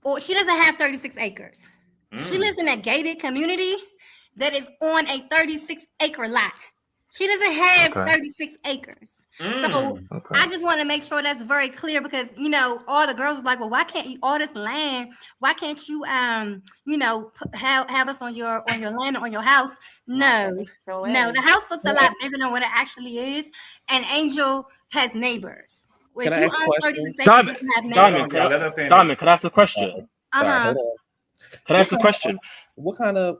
or she doesn't have 36 acres. She lives in a gated community that is on a 36-acre lot. She doesn't have 36 acres. So I just want to make sure that's very clear because, you know, all the girls are like, well, why can't you, all this land, why can't you, you know, have us on your land or on your house? No, the house looks a lot bigger than what it actually is. And Angel has neighbors. Can I ask a question? Diamond, can I ask a question? Can I ask a question? What kind of...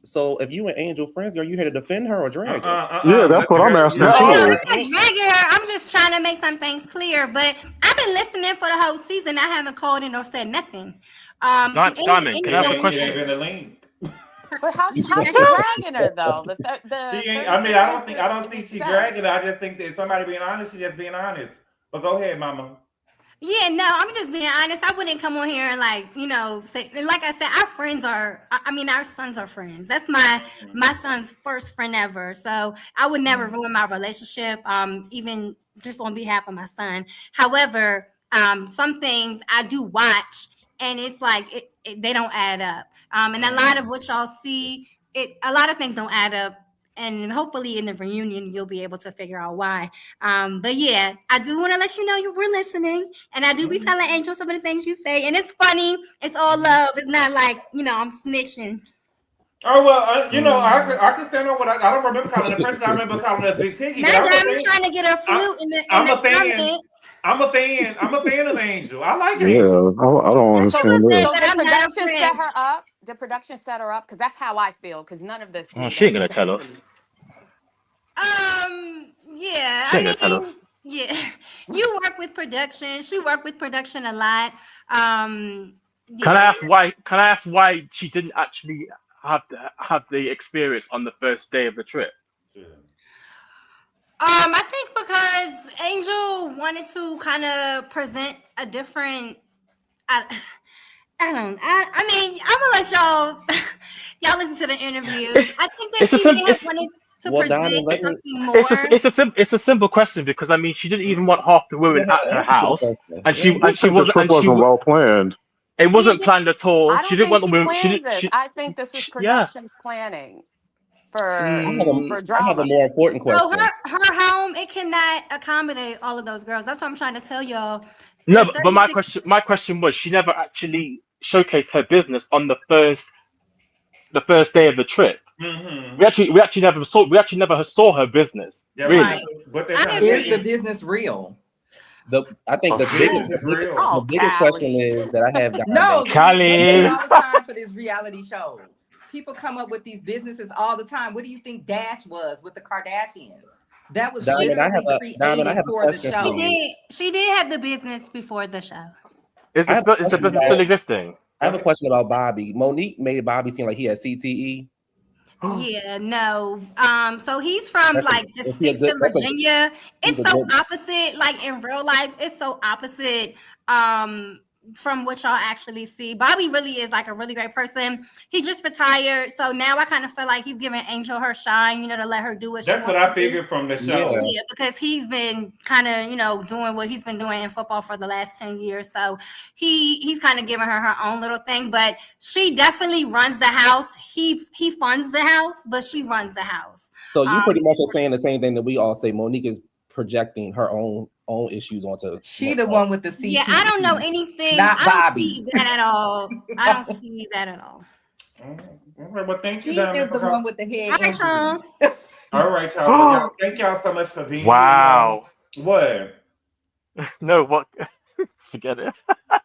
So if you and Angel friends, are you here to defend her or drag her? Yeah, that's what I'm asking too. I'm not dragging her. I'm just trying to make some things clear. But I've been listening for the whole season. I haven't called in or said nothing. Diamond, can I ask a question? But how's she dragging her though? She ain't, I don't think she's dragging her. I just think that somebody being honest, she's just being honest. But go ahead, Mama. Yeah, no, I'm just being honest. I wouldn't come on here and, like, you know, say, like I said, our friends are, our sons are friends. That's my son's first friend ever. So I would never ruin my relationship, even just on behalf of my son. However, some things I do watch and it's like, they don't add up. And a lot of what y'all see, a lot of things don't add up. And hopefully in the reunion, you'll be able to figure out why. But yeah, I do want to let you know you were listening. And I do be telling Angel some of the things you say. And it's funny. It's all love. It's not like, you know, I'm snitching. Oh, well, you know, I can stand on what I don't remember calling the person. I remember calling us Big Piggy. Now I'm trying to get her flute in the comments. I'm a fan of Angel. I like Angel. Yeah, I don't understand that. So the production set her up? The production set her up? Because that's how I feel. Because none of this. Oh, she ain't gonna tell us. Yeah. I mean, yeah. You work with production. She worked with production a lot. Yeah. Can I ask why she didn't actually have the experience on the first day of the trip? Yeah. I think because Angel wanted to kind of present a different. I mean, I'm gonna let y'all listen to the interviews. I think that she may have wanted to present something more. It's a simple question because I mean she didn't even want half the women at her house, and she wasn't well planned. It wasn't planned at all. She didn't want the women. I think this is production's planning. For drama. I have a more important question. So her home, it cannot accommodate all of those girls. That's what I'm trying to tell y'all. No, but my question was she never actually showcased her business on the first day of the trip. Mm-hmm. We actually never saw her business. Yeah, really. Right. But is the business real? I think the biggest question is that I have. No, Callie. All the time for these reality shows. People come up with these businesses all the time. What do you think Dash was with the Kardashians? That was literally created for the show. She did have the business before the show. Is the business still existing? I have a question about Bobby. Monique made Bobby seem like he had CTE. Yeah, no. So he's from like the sticks in Virginia. It's so opposite, like in real life, it's so opposite. From what y'all actually see. Bobby really is like a really great person. He just retired. So now I kind of feel like he's giving Angel her shine, you know, to let her do what she wants to do. That's what I figured from the show. Yeah, because he's been kind of, you know, doing what he's been doing in football for the last 10 years. So he's kind of giving her own little thing, but she definitely runs the house. He funds the house, but she runs the house. So you pretty much are saying the same thing that we all say. Monique is projecting her own own issues onto. She the one with the CT. Yeah, I don't know anything. Not I Bobby. don't see that at all. I don't see that at all. Well, thank you, She is the one with the head. All right, y'all. All right, y'all. Well, y'all. Thank y'all so much for being Wow. here. What? No, what? Forget it.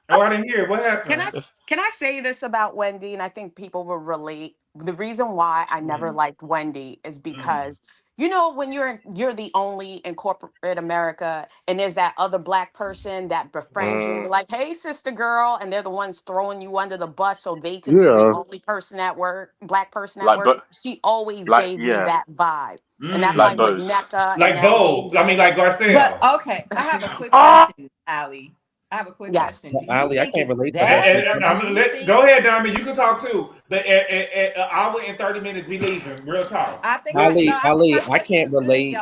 Oh, I didn't hear. What happened? Can I say this about Wendy? And I think people will relate. The reason why I never liked Wendy is because you know when you're the only in corporate America, and there's that other black person that befriends you, like, "Hey, sister girl," and they're the ones throwing you under the bus so they could be the only person at work, black person at work. She always gave me that vibe, and that's like with NECA, like Bo. I mean, like Garcelle. But okay, I have a quick question, Allie. I have a quick question. Ali, I can't relate to that. Go ahead, Diamond. You can talk too. But at an hour and 30 minutes, we leaving. Real talk. I think Ali, I can't relate.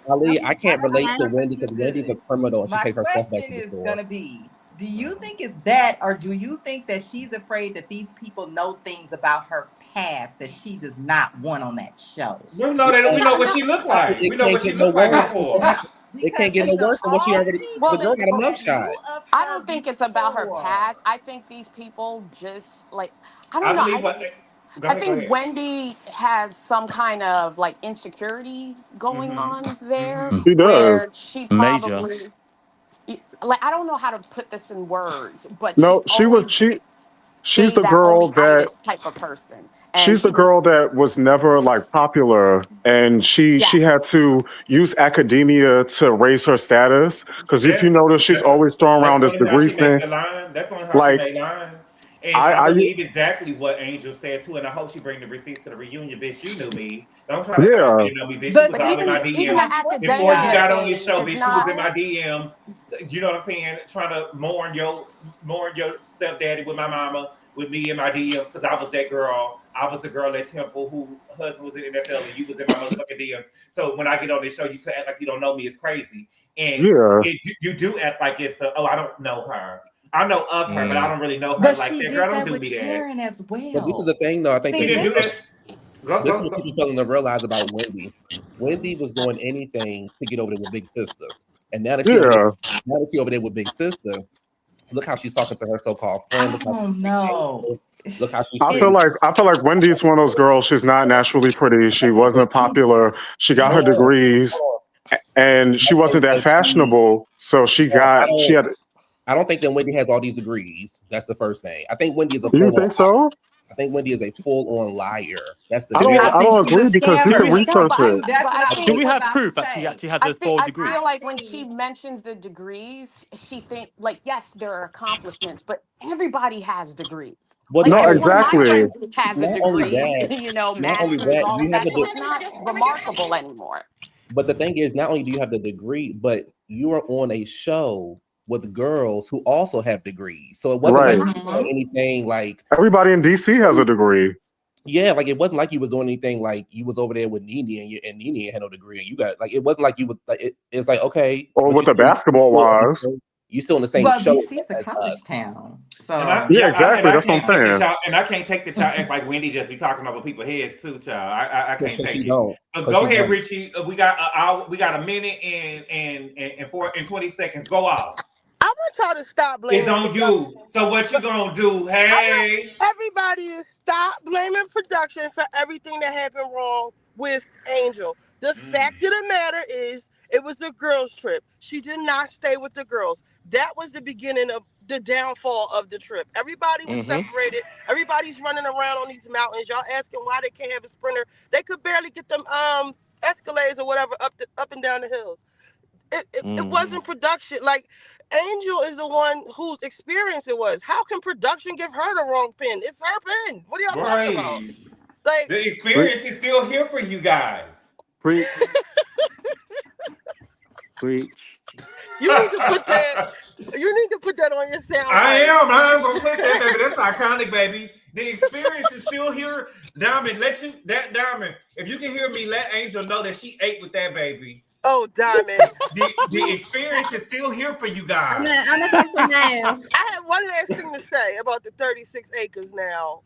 Ali, I can't relate to Wendy because Wendy's a criminal and she takes her stuff back to the store. My question is gonna be: do you think it's that, or do you think that she's afraid that these people know things about her past that she does not want on that show? We know that. We know what she looks like. We know what she looks like before. It can't get no worse than what she already. The girl got a mugshot. I don't think it's about her past. I think these people just like I don't know. I think Wendy has some kind of like insecurities going on there. She does. Where she probably like I don't know how to put this in words, but no, she's the girl that type of person. She's the girl that was never like popular, and she had to use academia to raise her status. Because if you notice, she's always throwing around this degree thing. That's only how she made line. And I believe exactly what Angel said too, and I hope she bring the receipts to the reunion. Bitch, you knew me. Don't try to you know me, bitch. She was all in my DMs before you got on this show. Bitch, she was in my DMs. You know what I'm saying? Trying to mourn your stepdaddy with my mama, with me in my DMs, because I was that girl. I was the girl at Temple who husband was in NFL and you was in my motherfucking DMs. So when I get on this show, you act like you don't know me. It's crazy. And you do act like it's I don't know her. I know of her, but I don't really know her like that. Girl, don't do me that. Karen as well. But this is the thing, though. I think this is what people failing to realize about Wendy. Wendy was doing anything to get over there with Big Sister, and now that she's over there with Big Sister, look how she's talking to her so-called friend. Look how she's. I feel like Wendy's one of those girls. She's not naturally pretty. She wasn't popular. She got her degrees, and she wasn't that fashionable. So she had. I don't think that Wendy has all these degrees. That's the first thing. I think Wendy is a. Do you think so? I think Wendy is a full-on liar. That's the. I don't agree because you can research it. Do we have proof that she actually has those 4 degrees? I feel like when she mentions the degrees, she thinks like yes, there are accomplishments, but everybody has degrees. Well, like, no, exactly. Has a degree, you know, masters, all that. So it's not remarkable anymore. But the thing is, not only do you have the degree, but you are on a show with girls who also have degrees. So it wasn't like anything like everybody in DC has a degree. Yeah, like it wasn't like you was doing anything like you was over there with Nene and Nene had no degree and you got like it wasn't like you was like it's like okay. Or with the basketball wives. You still in the same show. DC is a college town. So exactly. That's what I'm saying. And I can't take the child act like Wendy just be talking over people's heads too, child. I can't take it. Don't. Go ahead, Richie. We got a minute and 20 seconds. Go off. I want y'all to stop blaming. It's on you. So what you gonna do? Hey, everybody is stop blaming production for everything that happened wrong with Angel. The fact of the matter is, it was a girls' trip. She did not stay with the girls. That was the beginning of the downfall of the trip. Everybody was separated. Everybody's running around on these mountains. Y'all asking why they can't have a sprinter. They could barely get them Escalades or whatever up and down the hills. It wasn't production. Like, Angel is the one whose experience it was. How can production give her the wrong pin? It's her pin. What are y'all talking about? Like, the experience is still here for you guys. Preach. Preach. You need to put that. You need to put that on your sound. I'm gonna put that, baby. That's iconic, baby. The experience is still here. Diamond, Diamond. If you can hear me, let Angel know that she ate with that baby. Oh, Diamond. The experience is still here for you guys. I'm gonna say so now. I have one last thing to say about the 36 acres now.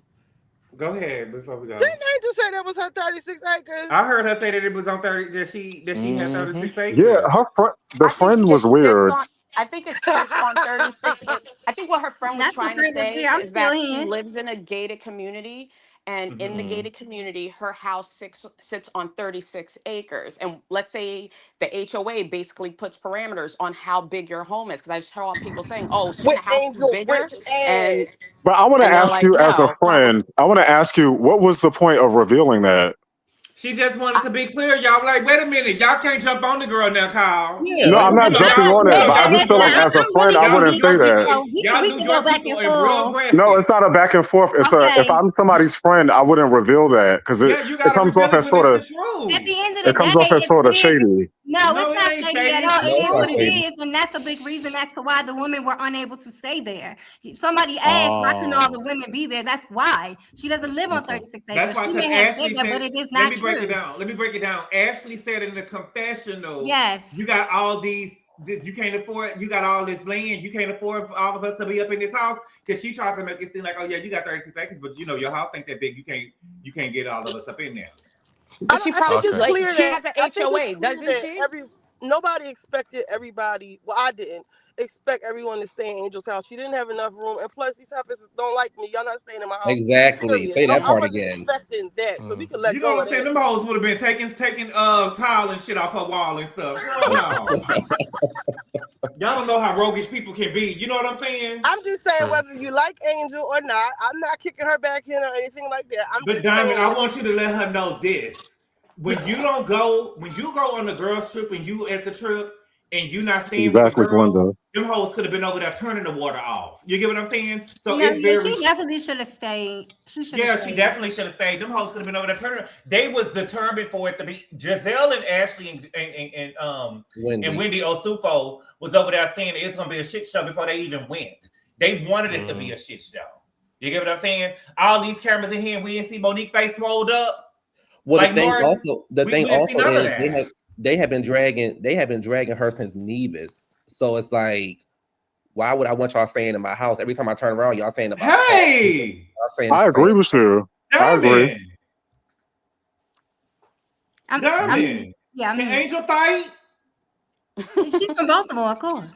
Go ahead before we go. Didn't Angel say that was her 36 acres? I heard her say that it was on 30. That she had 36 acres. Yeah, the friend was weird. I think it sits on 36. I think what her friend was trying to say is that she lives in a gated community, and in the gated community, her house sits on 36 acres. And let's say the HOA basically puts parameters on how big your home is. Because I saw people saying, "Oh, shouldn't the house be bigger?" And but I want to ask like, you, as a no, friend, I want to ask you, what was the point of revealing that? She just wanted to be clear, y'all. Like, wait a minute, y'all can't jump on the girl now, Kyle. Yeah, no, I'm not jumping on it, but I just feel like as a friend, I wouldn't say that. We can go back and forth. No, it's not a back and forth. It's if I'm somebody's friend, I wouldn't reveal that because it comes off as sort of. At the end of the it comes off as sort of shady. No, it's not shady at all. It is what it is, and that's a big reason as to why the women were unable to stay there. Somebody asked, why couldn't all the women be there? That's why. She doesn't live on 36 acres. She may have said that, but it is not true. Let me break it down. Ashley said in the confessional, yes, you got all these, you can't afford, you got all this land, you can't afford for all of us to be up in this house, because she tried to make it seem like, oh yeah, you got 36 acres, but you know your house ain't that big, you can't get all of us up in there. But she probably she has an HOA, doesn't she? Nobody expected everybody. Well, I didn't expect everyone to stay in Angel's house. She didn't have enough room, and plus these heifers don't like me. Y'all not staying in my house. Exactly. Period. Say that part again. I wasn't expecting that, so we could let you go. know what I'm saying? Them hoes would have been taking tile and shit off her wall and stuff. No. Y'all don't know how roguish people can be. You know what I'm saying? I'm just saying, whether you like Angel or not, I'm not kicking her back in or anything like that. But Diamond, I want you to let her know this. When you go on the girls trip and you at the trip and you not staying with the girls, them hoes could have been over there turning the water off. You get what I'm saying? So no, she definitely should have stayed. She definitely should have stayed. Them hoes could have been over there turning. They was determined for it to be. Giselle and Ashley and Wendy Osufo was over there saying it's gonna be a shit show before they even went. They wanted it to be a shit show. You get what I'm saying? All these cameras in here and we didn't see Monique face rolled up. Well, like the thing also is they have been dragging her since Nevis. So it's like, why would I want y'all staying in my house? Every time I turn around, y'all saying about I agree with you. I agree. Can Angel fight? She's from Baltimore, of course.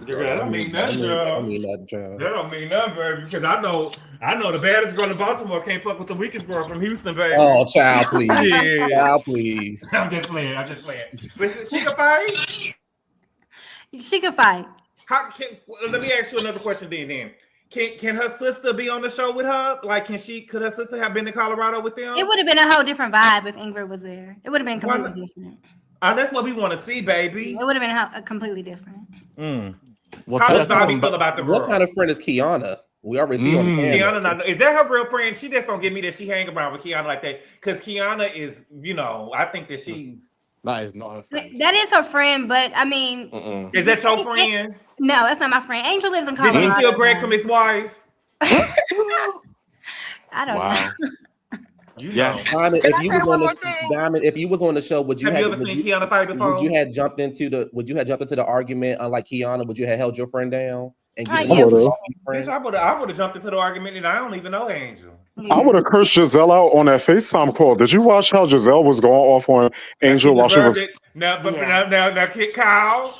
That don't mean nothing, girl. That don't mean nothing, baby. Because I know the baddest girl in Baltimore can't fuck with the weakest girl from Houston, baby. Oh, child, please. Yeah. Child, please. I'm just playing. But she can fight? She can fight. Let me ask you another question then. Can her sister be on the show with her? Like, could her sister have been in Colorado with them? It would have been a whole different vibe if Ingrid was there. It would have been completely different. That's what we want to see, baby. It would have been completely different. How does Bobby feel about the girl? What kind of friend is Kiana? We already see on the camera. Is that her real friend? She just don't give me that she hang around with Kiana like that. Because Kiana is, I think that she... That is not her friend. That is her friend, but I mean... Is that your friend? No, that's not my friend. Angel lives in Colorado. Did she steal Greg from his wife? I don't know. Diamond, if you was on the show, would you have ever seen Kiana fight before? Would you have jumped into the argument, unlike Kiana? Would you have held your friend down? I would have jumped into the argument, and I don't even know Angel. I would have cursed Giselle out on that FaceTime call. Did you watch how Giselle was going off on Angel while she was? Now, Kyle.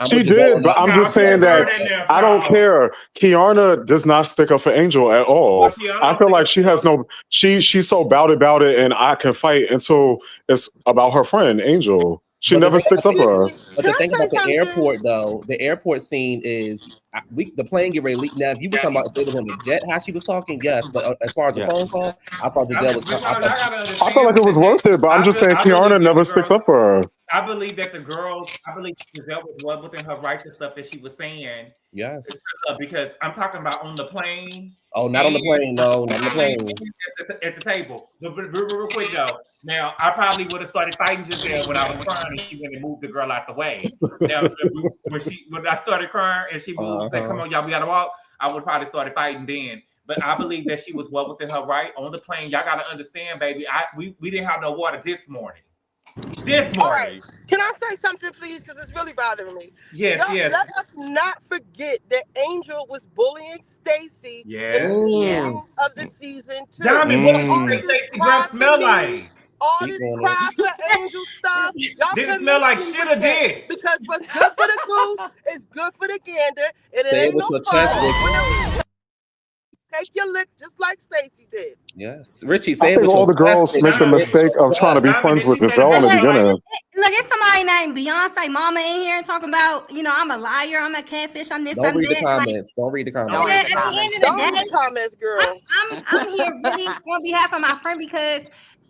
She did, but I'm just saying that I don't care. Kiana does not stick up for Angel at all. I feel like she has no. She's so about it, and I can fight until it's about her friend Angel. She never sticks up for her. But the thing about the airport, though, the airport scene is the plane get ready. Now, if you were talking about if they was on the jet, how she was talking, yes. But as far as the phone call, I thought Giselle was. I felt like it was worth it, but I'm just saying Kiana never sticks up for her. I believe that Giselle was well within her right to stuff that she was saying. Yes. Because I'm talking about on the plane. Oh, not on the plane, no, not on the plane. At the table. But real quick though. Now I probably would have started fighting Giselle when I was crying and she went and moved the girl out the way. Now when I started crying and she moved and said, "Come on, y'all, we gotta walk," I would probably started fighting then. But I believe that she was well within her right on the plane. Y'all gotta understand, baby. We didn't have no water this morning. All right. Can I say something, please? Because it's really bothering me. Yes. Let us not forget that Angel was bullying Stacy. Yeah. of the season 2. Diamond, what did she All say this Stacey cry breath for smell me, like? all Speak this on cry it. for Angel stuff, y'all Didn't can smell miss like me shit with or that. did? Because what's good for the goose is good for the gander, and it Say it ain't with no your fun chest, Ricky. when the take your licks just like Stacey did. Yes. Richie, I say it think with all your the chest, girls make the Diamond. mistake of trying to be Diamond, friends did with she say the Giselle in the breath smell like? beginning. Look, it's somebody named Beyonce Mama in here talking about, I'm a liar, I'm a catfish, I'm this, Don't I'm read the that. comments. Don't read the Don't comments. read At the the comments. end of Don't the read day, the comments, girl. I'm here really on behalf of my friend because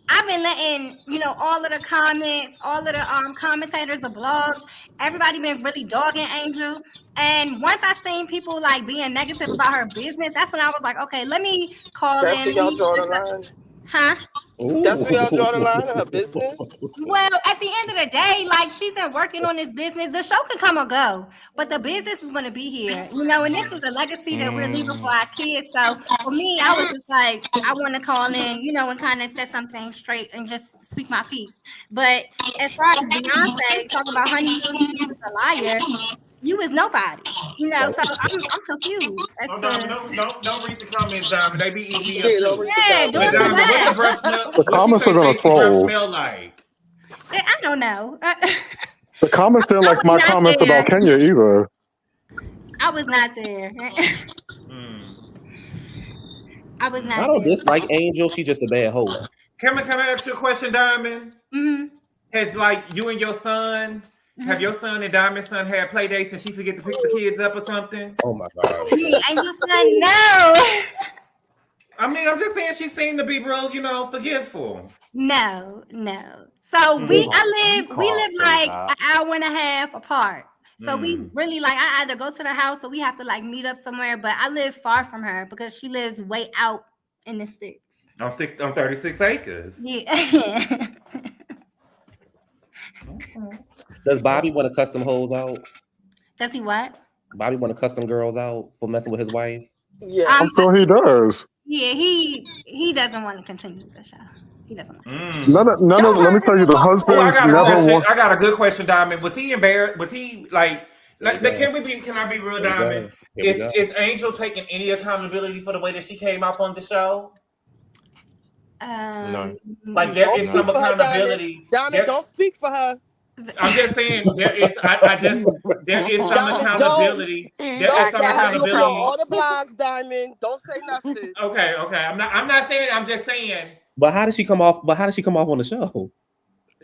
I've been letting all of the comments, all of the commentators, the blogs, everybody been really dogging Angel. And once I seen people like being negative about her business, that's when I was like, okay, let me call That's in. where y'all draw the line. Huh? That's where y'all draw the line in Ooh. her business. Well, at the end of the day, like she's been working on this business. The show can come or go, but the business is going to be here, and this is a legacy that we're leaving for our kids. So for me, I was just like, I want to call in, and kind of set something straight and just speak my piece. But as far as Beyonce talking about honey, you was a liar. You was nobody, So I'm confused as Oh, to. Diamond, don't read the comments, Diamond. They be eating me up Yeah, don't too. read the Yeah, But doing comments. the Diamond, what the best. breath smell? The What she comments say are gonna Stacey breath troll. smell like? I don't know. The comments didn't I like was my not comments there. about Kenya either. I was not there. I was not I don't there. dislike Angel. She's just a bad host. Can I ask you a question, Diamond? Mm-hmm. Has like you and your son, have your son and Diamond's son had play dates and she forget to pick the kids up or something? Oh my God. Angel son, no. I mean, I'm just saying she seemed to be real, forgetful. No. So we live like an hour and a half apart. So we really I either go to the house or we have to meet up somewhere. But I live far from her because she lives way out in the sticks. On 36 acres. Yeah. Does Bobby want to cuss them hoes out? Does he what? Bobby want to cuss them girls out for messing with his wife? Yeah. I'm sure he does. Yeah, he doesn't want to continue the show. He doesn't want to. None of, let me tell you, the husbands never want. I got a good question, Diamond. Was he embarrassed? Was he can I be real, Diamond? Is Angel taking any accountability for the way that she came up on the show? No. Like there is some accountability. Diamond, don't speak for her. I'm just saying there is. There is some accountability. There is some accountability. You on all the blogs, Diamond. Don't say nothing. Okay. I'm not saying. I'm just saying. But how did she come off? But how did she come off on the show?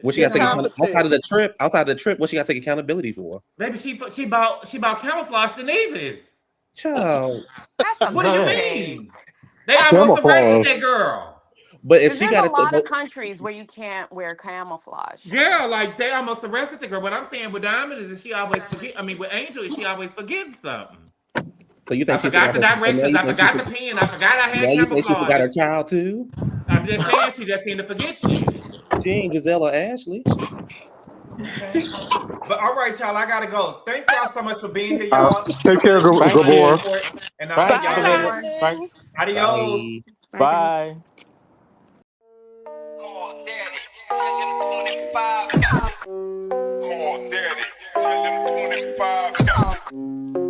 What she got to take outside of the trip? Outside of the trip, what she got to take accountability for? Maybe she bought camouflage to Nevis. Child. What do you mean? They almost arrested that girl. But if she got a lot of countries where you can't wear camouflage. Yeah, like they almost arrested the girl. What I'm saying with Diamond is she always forget. I mean, with Angel, is she always forgetting something? So you think I forgot the directions? I forgot the pen. I forgot I had camouflage. You think she forgot her child too? I'm just saying she just seemed to forget shit. She ain't Giselle or Ashley. Okay. But all right, y'all, I gotta go. Thank y'all so much for being here, y'all. Take care, Gabor. And I'll see y'all later. Thanks. Adios. Bye. Tell them 25.